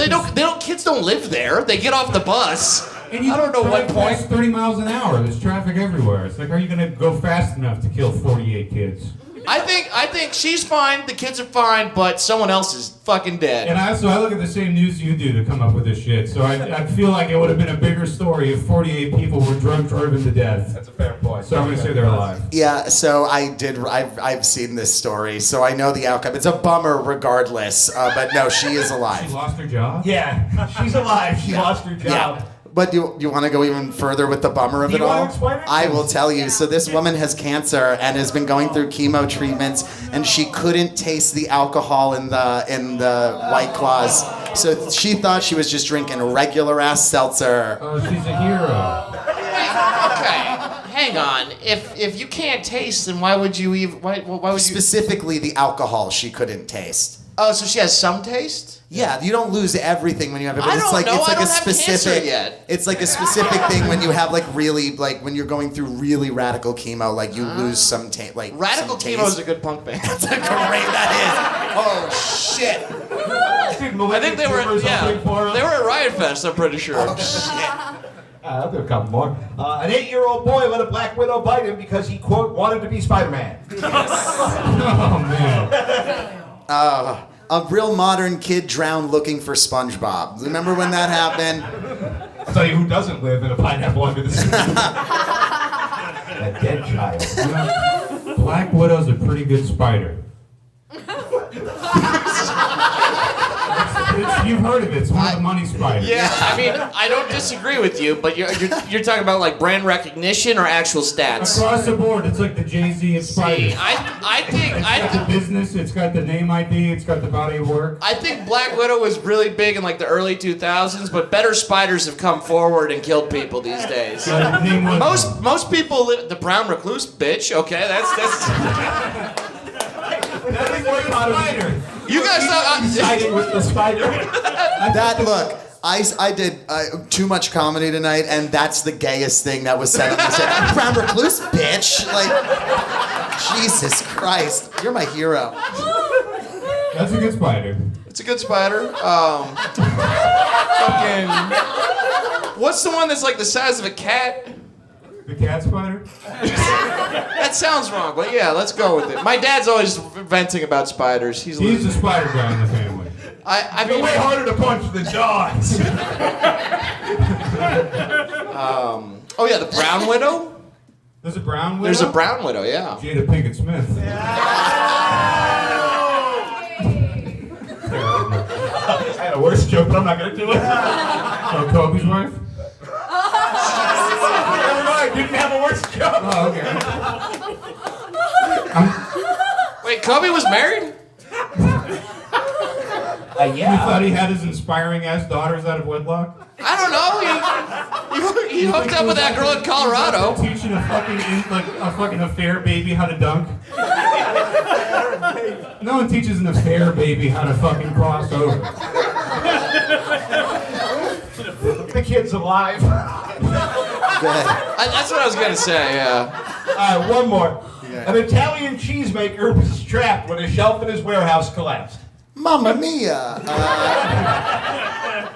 kids don't live there. They get off the bus. And you I don't know what point. 30 miles an hour. There's traffic everywhere. It's like, are you gonna go fast enough to kill 48 kids? I think she's fine. The kids are fine, but someone else is fucking dead. And I look at the same news you do to come up with this shit. So I feel like it would have been a bigger story if 48 people were drunk driven to death. That's a fair point. So I'm gonna say they're alive. Yeah, so I've seen this story, so I know the outcome. It's a bummer regardless, but no, she is alive. She lost her job? Yeah, she's alive. She lost her job. Yeah. But you want to go even further with the bummer of it all? Explain it? I will tell you. So this woman has cancer and has been going through chemo treatments, and she couldn't taste the alcohol in the White Claws. So she thought she was just drinking a regular ass seltzer. Oh, she's a hero. Okay, hang on. If you can't taste, then why would you even? Why would you? Specifically, the alcohol she couldn't taste. Oh, so she has some taste? Yeah, you don't lose everything when you have it, but I don't know. it's I like don't a have cancer specific. yet. It's like a specific thing when you have like really like when you're going through really radical chemo, like you lose some taste. Like Radical some Chemo is taste. a good punk band. That's a great. That is. Oh shit. I think they were at Riot Fest. I'm pretty sure. Oh shit. I'll do a couple more. An 8-year-old boy let a black widow bite him because he, quote, wanted to be Spider-Man. Oh man. A real modern kid drowned looking for SpongeBob. Remember when that happened? I'll tell you who doesn't live in a pineapple under the sea. A dead child. Black Widow's a pretty good spider. You've heard of it. It's one of the money spiders. Yeah, I mean, I don't disagree with you, but you're talking about like brand recognition or actual stats. Across the board, it's like the Jay-Z of spiders. I think It's got the business, it's got the name ID, it's got the body of work. I think Black Widow was really big in like the early 2000s, but better spiders have come forward and killed people these days. Name one. Most people live the brown recluse, bitch. Okay, that's. That is what spider. You guys thought Siding with the spider. Look. I did too much comedy tonight, and that's the gayest thing that was said on the set. Brown recluse, bitch. Like, Jesus Christ, you're my hero. That's a good spider. It's a good spider. Fucking. What's the one that's like the size of a cat? The cat spider? That sounds wrong, but yeah, let's go with it. My dad's always venting about spiders. He's the spider guy in the family. I mean, You're way harder to punch than dogs. Oh yeah, the brown widow. There's a brown widow? There's a brown widow, yeah. Jada Pinkett Smith. I had a worse joke, but I'm not gonna do it. Oh, Kobe's wife? Never mind, didn't have a worse joke. Oh, okay. Wait, Kobe was married? You thought he had his inspiring ass daughters out of wedlock? I don't know. He hooked up with that girl in Colorado. Teaching a fucking affair baby how to dunk. No one teaches an affair baby how to fucking cross over. The kid's alive. That's what I was gonna say. Yeah. All right, one more. An Italian cheesemaker was trapped when a shelf in his warehouse collapsed. Mamma mia.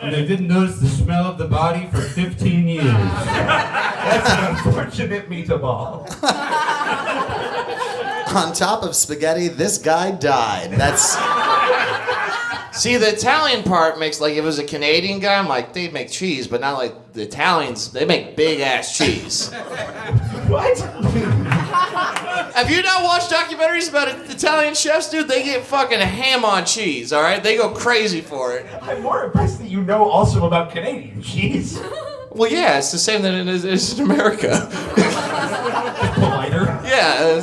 And they didn't notice the smell of the body for 15 years. That's an unfortunate meatball. On top of spaghetti, this guy died. That's. See, the Italian part makes, like, if it was a Canadian guy, I'm like, they'd make cheese, but not like the Italians, they make big-ass cheese. What? Have you not watched documentaries about Italian chefs, dude? They get fucking ham on cheese, all right? They go crazy for it. I'm more impressed that you know also about Canadian cheese. Well, yeah, it's the same than it is in America. Politer. Yeah,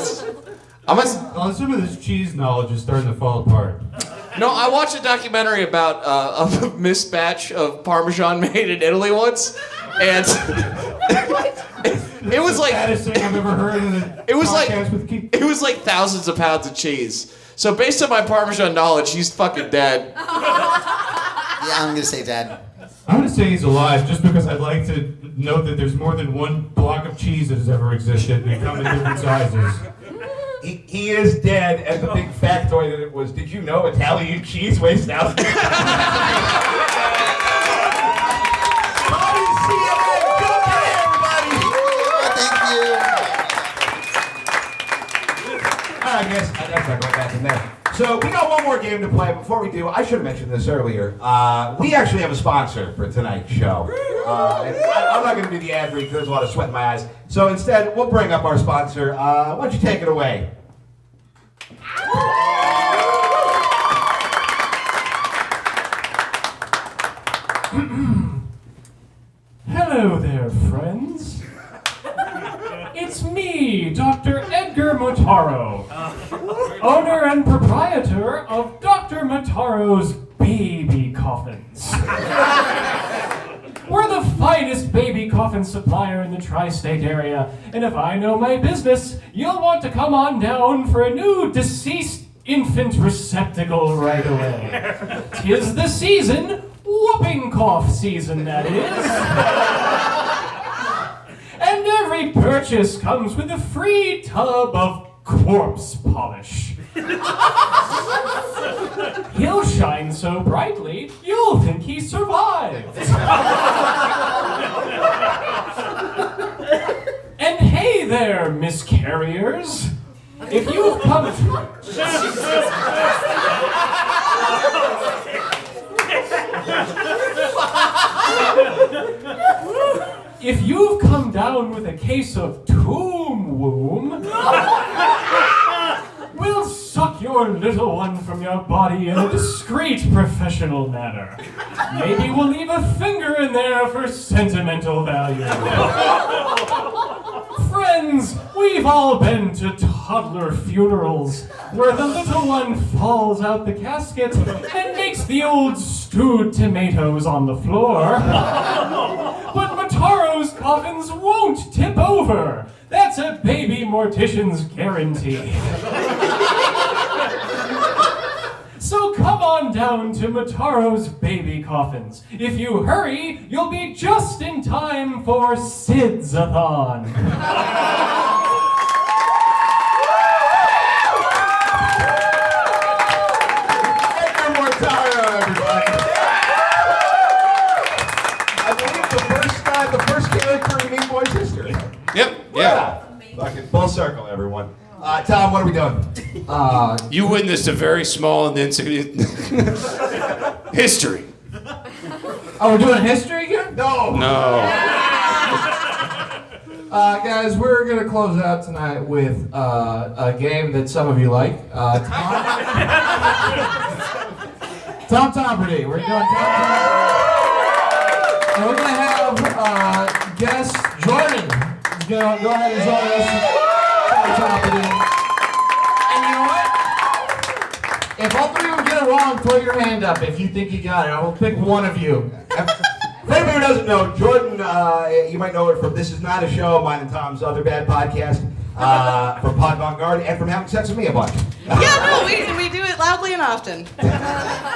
I'm assuming this cheese knowledge is starting to fall apart. No, I watched a documentary about a misbatch of Parmesan made in Italy once, and it was like Baddest thing I've ever heard in a podcast with Keith. it was like thousands of pounds of cheese. So based on my Parmesan knowledge, he's fucking dead. Yeah, I'm gonna say dead. I'm gonna say he's alive just because I'd like to note that there's more than one block of cheese that has ever existed and they come in different sizes. He is dead, and the big factoid that it was, did you know Italian cheese weighs 1,000? Good day, everybody! Thank you. I guess I'm not going back in there. So we got one more game to play. Before we do, I should have mentioned this earlier. We actually have a sponsor for tonight's show. And I'm not going to do the ad read because there's a lot of sweat in my eyes. So instead, we'll bring up our sponsor. Why don't you take it away? Hello there, friends. It's me, Dr. Edgar Motaro, owner and proprietor of Dr. Motaro's Baby Coffins. We're the finest baby coffin supplier in the tri-state area, and if I know my business, you'll want to come on down for a new deceased infant receptacle right away. 'Tis the season, whooping cough season, that is. And every purchase comes with a free tub of corpse polish. He'll shine so brightly, you'll think he survived. And hey there, miscarriers. If you've come If you've come down with a case of tomb womb, we'll suck your little one from your body in a discreet, professional manner. Maybe we'll leave a finger in there for sentimental value. Friends, we've all been to toddler funerals where the little one falls out the casket and makes the old stewed tomatoes on the floor. But Motaro's coffins won't tip over. That's a baby mortician's guarantee. So come on down to Motaro's Baby Coffins. If you hurry, you'll be just in time for Sids-a-thon. Edgar Mortaro, everybody. I believe the first character in Mean Boys history. Yep, yeah. Fucking full circle, everyone. Tom, what are we doing? You witnessed a very small and insignificant history. Oh, we're doing history again? No. No. Guys, we're gonna close out tonight with a game that some of you like. Tom Tomperty. We're doing Tom Tomperty. And we're gonna have guest Jordan. He's gonna go ahead and join us. Tom Tomperty. And you know what? If all three of them get it wrong, throw your hand up if you think you got it. I will pick one of you. For anybody who doesn't know, Jordan, you might know it from This Is Not a Show, mine and Tom's other bad podcast. from Pod Vanguard and from having sex with me a bunch. Yeah, no, we do it loudly and often.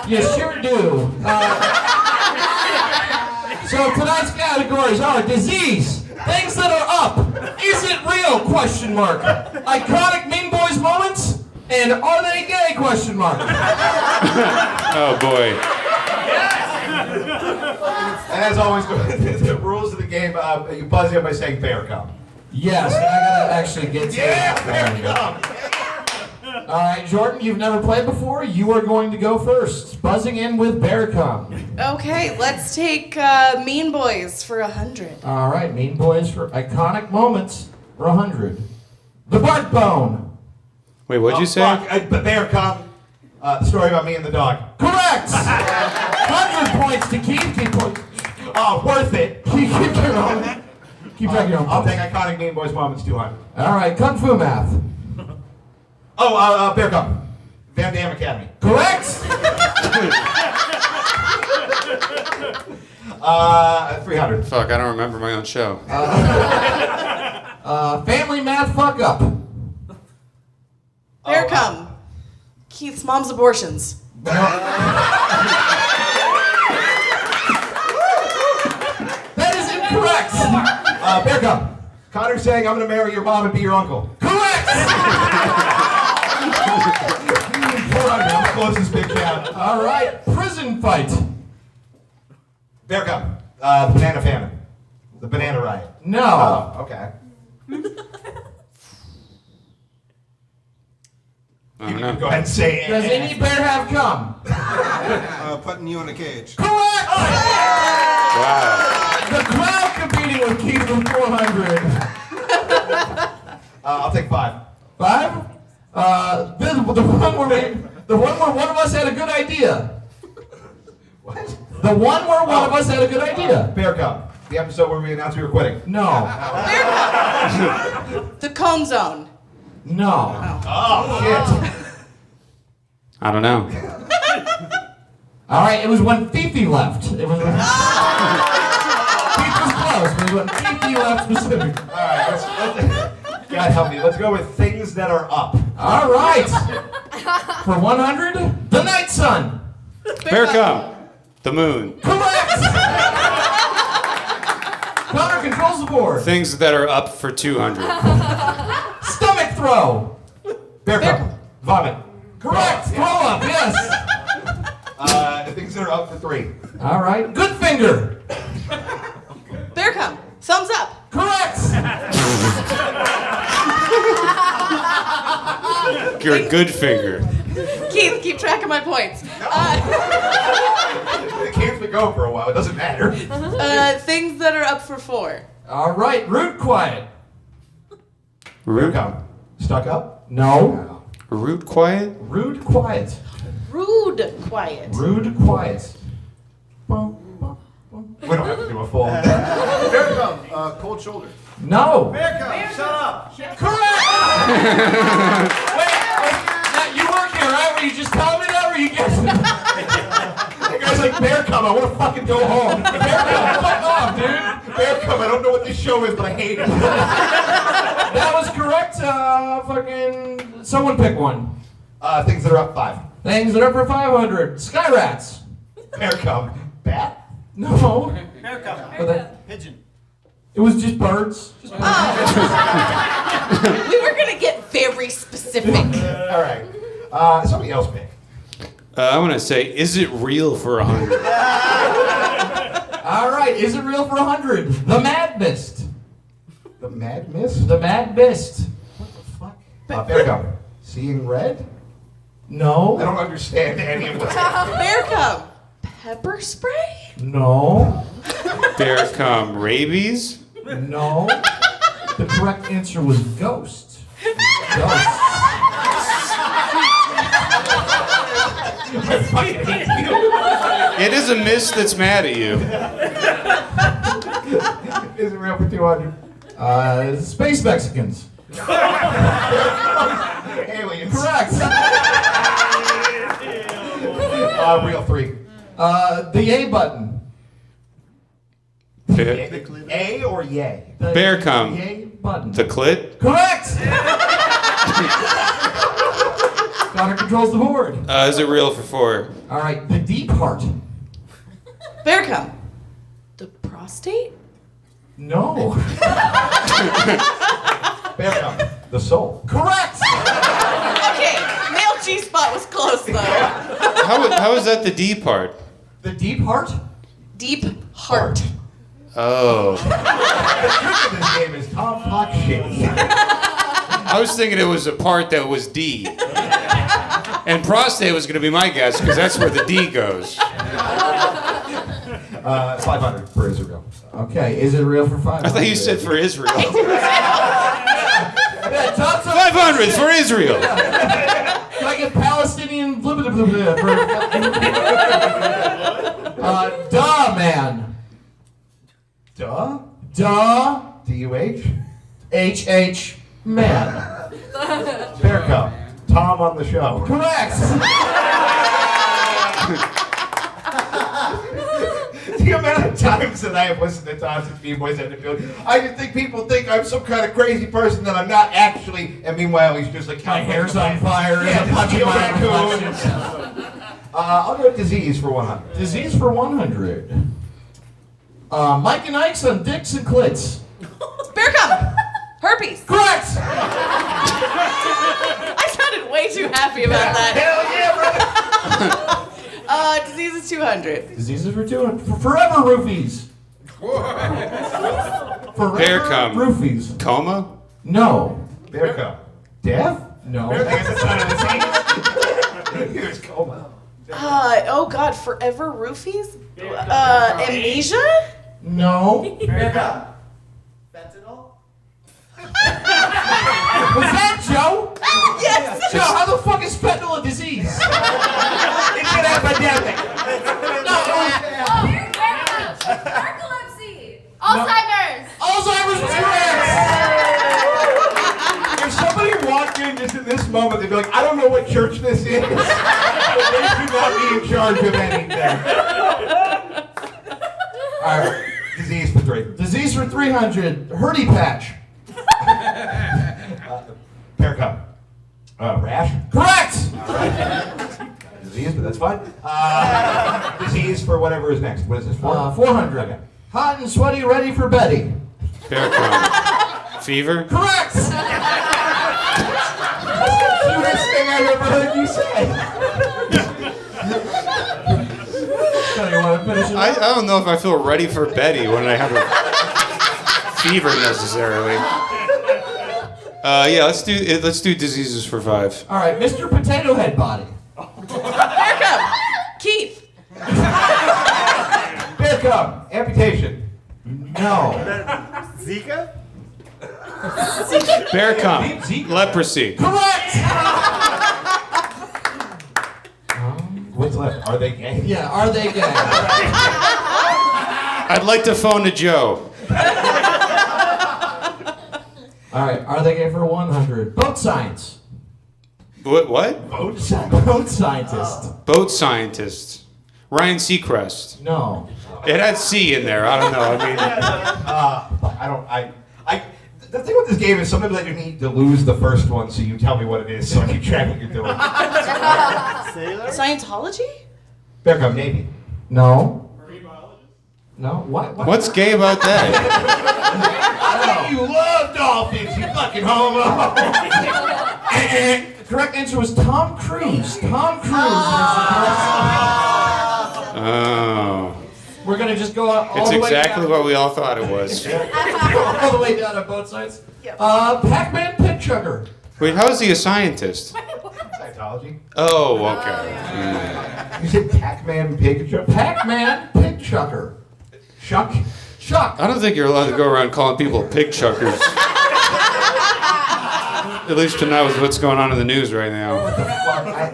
You sure do. So tonight's categories are disease, things that are up, is it real, question mark, iconic Mean Boys moments, and are they gay, question mark. Oh boy. And as always, the rules of the game, you buzz in by saying bear come. Yes, I gotta actually get to Bear come! All right, Jordan, you've never played before. You are going to go first. Buzzing in with bear cum. Okay, let's take Mean Boys for 100. All right, Mean Boys for iconic moments for 100. The Bark Bone. Wait, what'd you say? Fuck, bear come. The story about me and the dog. Correct! 100 points to Keith. Keep points. Oh, worth it. Keep your own. Keep track of your own I'll points. take iconic Mean Boys moments 200. All right, Kung Fu math. Oh, bear come. Van Damme Academy. Correct! 300. Fuck, I don't remember my own show. Family math fuck up. Bear come. Keith's mom's abortions. That is incorrect. Bear come. Connor saying I'm gonna marry your mom and be your uncle. Correct! 400. I'm the closest big cat. All right, prison fight. Bear come. The banana famine. The banana riot. No. Oh, okay. I don't know. Go ahead and say it. Does any bear have cum? Putting you in a cage. Correct! Wow. The crowd competing with Keith with 400. I'll take 5. 5? The one where one of us had a good idea. What? The one where one of us had a good idea. Bear come. The episode where we announced we were quitting. No. The Cone Zone. No. Oh, shit. I don't know. All right, it was when Fifi left. It was when Fifi was close, but it was when Fifi left specifically. All right, let's God help me. Let's go with things that are up. All right. For 100, the Night Sun. Bear come. The moon. Correct. Connor controls the board. Things that are up for 200. Stomach throw. Bear come. Vomit. Correct. Throw up. Yes. Things that are up for 3. All right. Good finger. Bear come. Thumbs up. Correct. You're a good finger. Keith, keep track of my points. The game's been going for a while. It doesn't matter. Things that are up for 4. All right. Root quiet. Bear come. Stuck up? No. Root quiet? Rude quiet. Rude quiet. Rude quiet. We don't have to do a full. Bear come. Cold shoulder. No. Bear come. Shut up. Correct. Wait. Now, you work here, right? Were you just telling me that, or you guessing? The guy's like, bear come. I want to fucking go home. Bear come. Fuck off, dude. Bear come. I don't know what this show is, but I hate it. That was correct. Fucking. Someone pick one. Things that are up 5. Things that are for 500. Sky rats. Bear come. Bat? No. Bear come. Pigeon. It was just birds. We were gonna get very specific. All right. Somebody else pick. I want to say, is it real for 100? All right. Is it real for 100? The Mad Mist. The Mad Mist? The Mad Mist. What the fuck? Bear come. Seeing red? No. I don't understand any of what's happening. Bear come. Pepper spray? No. Bear come. Rabies? No. The correct answer was ghost. Ghost. I fucking hate you. It is a mist that's mad at you. Is it real for 200? Space Mexicans. Aliens. Correct. Real 3. The A button. Bear, A or yay? The Bear cum. Yay button? The clit? Correct! Connor controls the board. Is it real for 4? All right, the D part. Bear cum. The prostate? No. Bear cum. The soul. Correct! Okay, male G-spot was close though. How is that the D part? The D part? Deep heart. Oh. The trick of this game is Tom talks shit. I was thinking it was a part that was D. And prostate was going to be my guess, because that's where the D goes. 500 for Israel. Okay, is it real for 500? I thought you said for Israel. Yeah, Tom's 500 for Israel. Can I get Palestinian? Duh, man. Duh? Duh. D-U-H? H-H, man. Bear cum. Tom on the show. Correct. The amount of times that I have listened to Tom's and B-Boys at the field, I just think people think I'm some kind of crazy person that I'm not actually, and meanwhile he's just like... My hair's on fire. Yeah, I'm punching just my reflections. I'll go disease for 100. Disease for 100. Mike and Ike's on dicks and clits. Bear cum. Herpes. Correct. I sounded way too happy about that. Hell yeah, brother! Disease is 200. Diseases for 200. Forever roofies. Forever Bear cum. roofies. Coma? No. Bear cum. Death? No. I guess it's not the same. Here's coma. Oh God, forever roofies? Amnesia? No. Bear cum. Was that Joe? Yes. Joe, how the fuck is fentanyl a disease? It's an epidemic. Narcolepsy. Alzheimer's. Alzheimer's is correct. If somebody walked in just in this moment, they'd be like, I don't know what church this is. But they should not be in charge of anything. All right. Disease for 3. Disease for 300. Hurdy patch. Bear cum. Rash. Correct. Disease, but that's fine. Disease for whatever is next. What is this for? 400. Okay. Hot and sweaty, ready for Betty. Bear cum. Fever? Correct. That's the cutest thing I've ever heard you say. So you want to finish it? I don't know if I feel ready for Betty when I have a fever necessarily. Yeah, let's do diseases for 5. All right, Mr. Potato Head Body. Bear cum. Keith. Bear cum. Amputation. No. Zika? Bear cum. Leprosy. Correct. What's left? Are they gay? Yeah, are they gay? I'd like to phone to Joe. All right, are they gay for 100? Boat science. What? Boat scientist. Boat scientist. Ryan Seacrest. No. It had C in there. I don't know. The thing with this game is sometimes I do need to lose the first one, so you tell me what it is, so I keep track of what you're doing. Scientology? Bear cum. Navy. No. No. What? What's gay about that? I think you love dolphins, you fucking homo. The correct answer was Tom Cruise. Tom Cruise. Oh. We're gonna just go all It's the way exactly down. what we all thought it was. All the way down on both sides. Pac-Man Pig Chugger. Wait, how is he a scientist? Scientology. Oh, okay. You said Pac-Man Pig Chugger? Pac-Man Pig Chugger. Shuck. I don't think you're allowed to go around calling people pig chuckers. At least to know what's going on in the news right now.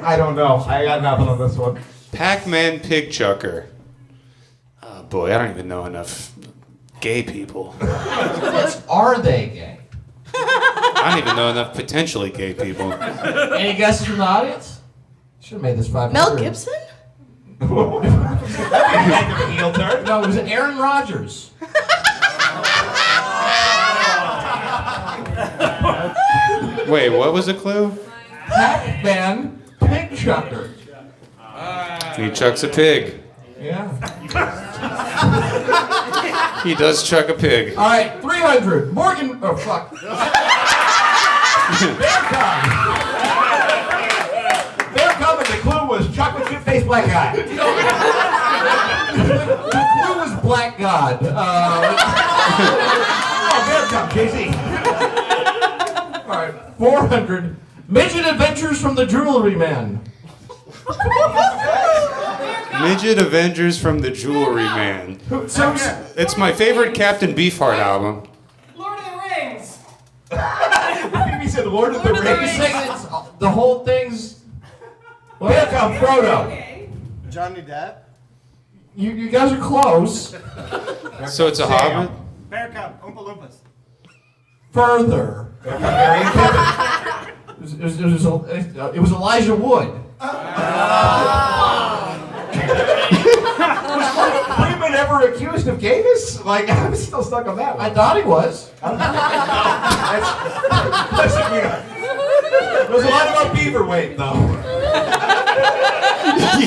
I don't know. I got nothing on this one. Pac-Man Pig Chucker. Oh boy, I don't even know enough gay people. Are they gay? I don't even know enough potentially gay people. Any guesses from the audience? Should have made this 500. Mel Gibson? Heel turn. No, it was Aaron Rodgers. Wait, what was the clue? Pac-Man pig chucker. He chucks a pig. Yeah. He does chuck a pig. All right, 300. Morgan. Oh fuck. Bear Cub, and the clue was chocolate chip faced black guy. The clue was Black God. Oh, Bear Cub, JC. All right, 400. Midget Adventures from the Jewelry Man. Midget Avengers from the Jewelry Man. It's my favorite Captain Beefheart album. Lord of the Rings. He said Lord of the Rings. The whole thing's. Bear Cub, Frodo. Johnny Depp. You guys are close. So it's a Hobbit? Bear Cub. Oompa Loompas. Further. It was Elijah Wood. Freeman ever accused of gayness? Like, I'm still stuck on that one. I thought he was. There's a lot about beaver weight, though.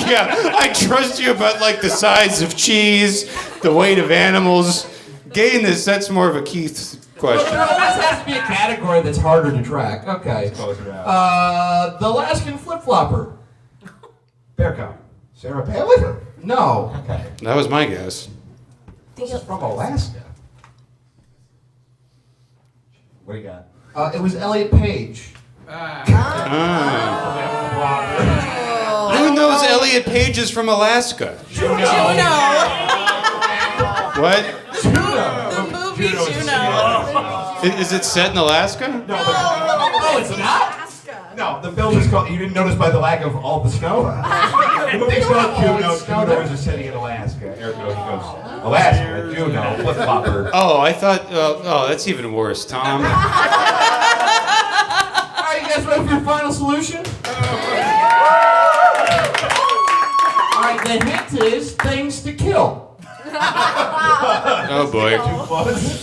Yeah, I trust you about like the size of cheese, the weight of animals. Gayness, that's more of a Keith question. There always has to be a category that's harder to track. Okay. The Alaskan flip-flopper. Bear Cub. Sarah Palin? No. Okay. That was my guess. This is from Alaska. What do you got? It was Elliot Page. Who knows Elliot Page is from Alaska? Juno. What? The movie Juno. Is it set in Alaska? No, it's not? No, the film is called, you didn't notice by the lack of all the snow? The movie's called Juno. Juno is a setting in Alaska. Eric goes, Alaska, Juno, flip-flopper. Oh, I thought, oh, that's even worse, Tom. All right, you guys ready for your final solution? All right, the hint is things to kill. Oh boy.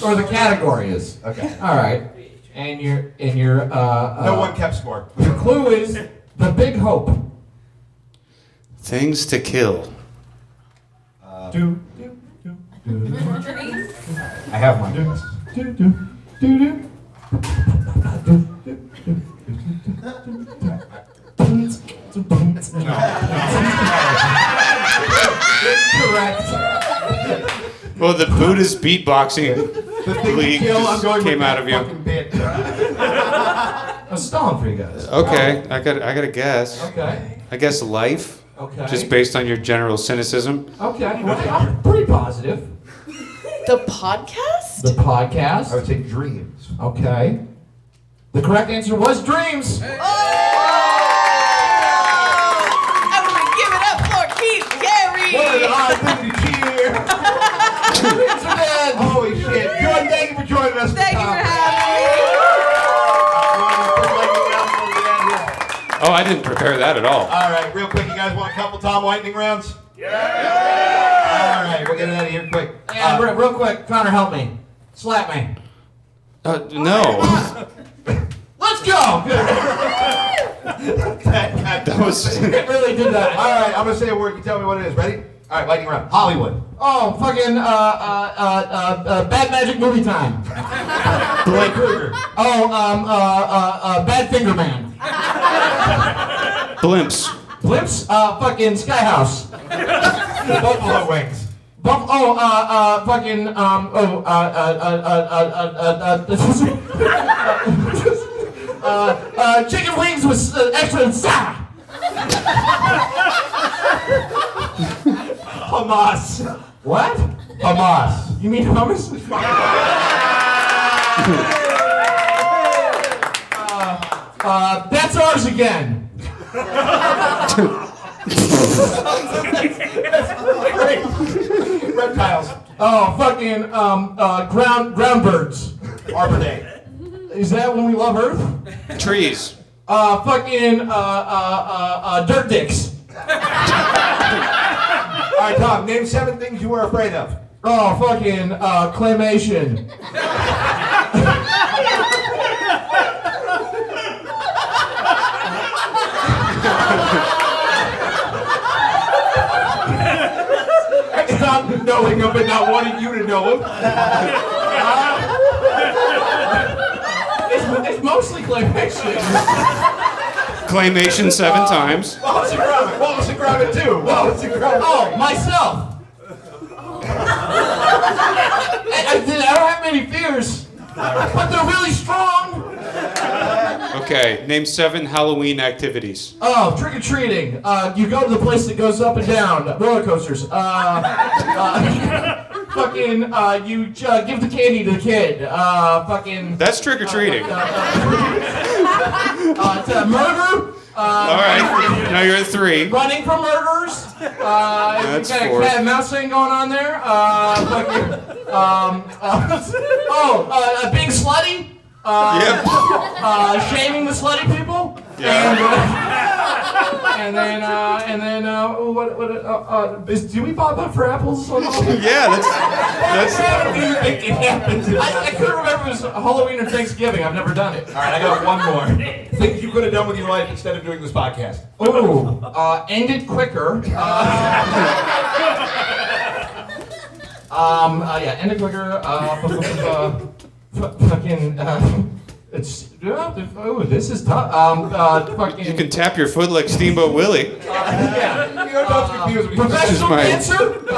Or the category is. Okay. All right. And your no one kept score. The clue is the Big Hope. Things to kill. I have one. Correct. Well, the Buddhist beatboxing league just came out of you. I was stalling for you guys. Okay, I got a guess. Okay. I guess life. Okay. Just based on your general cynicism. Okay. Well, I'm pretty positive. The podcast? The podcast. I would say dreams. Okay. The correct answer was dreams. And we give it up for Keith Gary. What an opportunity cheer. Holy shit. Jordan, thank you for joining us. Thank you for having Oh, I didn't prepare that at all. All right, real quick, you guys want a couple Tom Lightning rounds? Yeah! All right, we'll get it out of here quick. Yeah, real quick, Connor, help me. Slap me. No. Let's go! That was... It really did that. All right, I'm going to say a word. You tell me what it is. Ready? All right, lightning round. Hollywood. Oh, fucking, Bad Magic Movie Time. Blake Krueger. Oh, Bad Finger Man. Blimps. Blimps? Fucking Sky House. Buffalo Wings. Chicken wings with extra sa. Hamas. What? Hamas. You mean hummus? That's ours again. Reptiles. Oh, fucking ground birds. Arbor Day. Is that when we love Earth? Trees. Fucking dirt dicks. All right, Tom. Name 7 things you are afraid of. Oh, fucking claymation. them but not wanting you to know them. It's mostly claymation. Claymation 7 times. Wallace and Gromit too. Oh, myself. I don't have many fears, but they're really strong. Okay, name 7 Halloween activities. Oh, trick or treating. You go to the place that goes up and down, roller coasters. You give the candy to the kid. That's trick or treating. Murder. All right, now you're at 3. Running from murderers. That's got 4. a cat and mouse thing going on there. Being slutty. Shaming the slutty people. Yeah. Do we pop up for apples? Yeah, that's. I couldn't remember if it was Halloween or Thanksgiving. I've never done it. All right, I got one more. Things you could have done with your life instead of doing this podcast. Ooh, end it quicker. End it quicker. This is tough. You can tap your foot like Steamboat Willie. Professional dancer. Could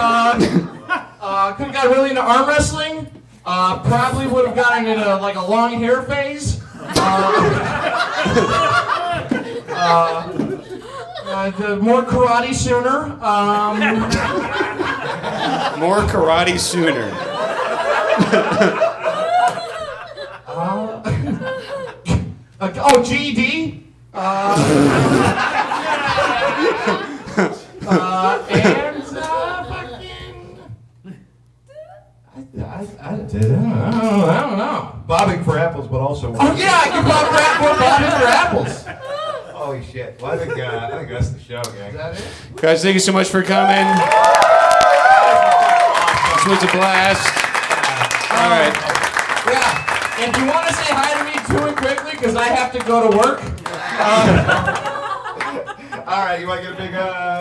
have got really into arm wrestling. Probably would have gotten into like a long hair phase. More karate sooner. More karate sooner. GED. I don't know. Bobbing for apples, but also. Oh yeah, I can bobbing for apples. Holy shit! Well, I think that's the show, gang. Is that it? Guys, thank you so much for coming. This was a blast. All right. Yeah. If you want to say hi to me, do it quickly because I have to go to work. All right, you want to get a big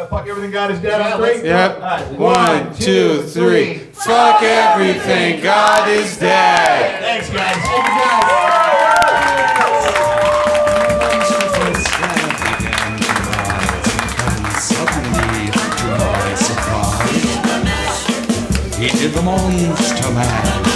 fuck everything God is dead on 3? Yep. Right. 1, 2, 3. Fuck everything, God is dead. Thanks, guys. Thank you, guys. Suddenly, to my surprise, he did the monster man.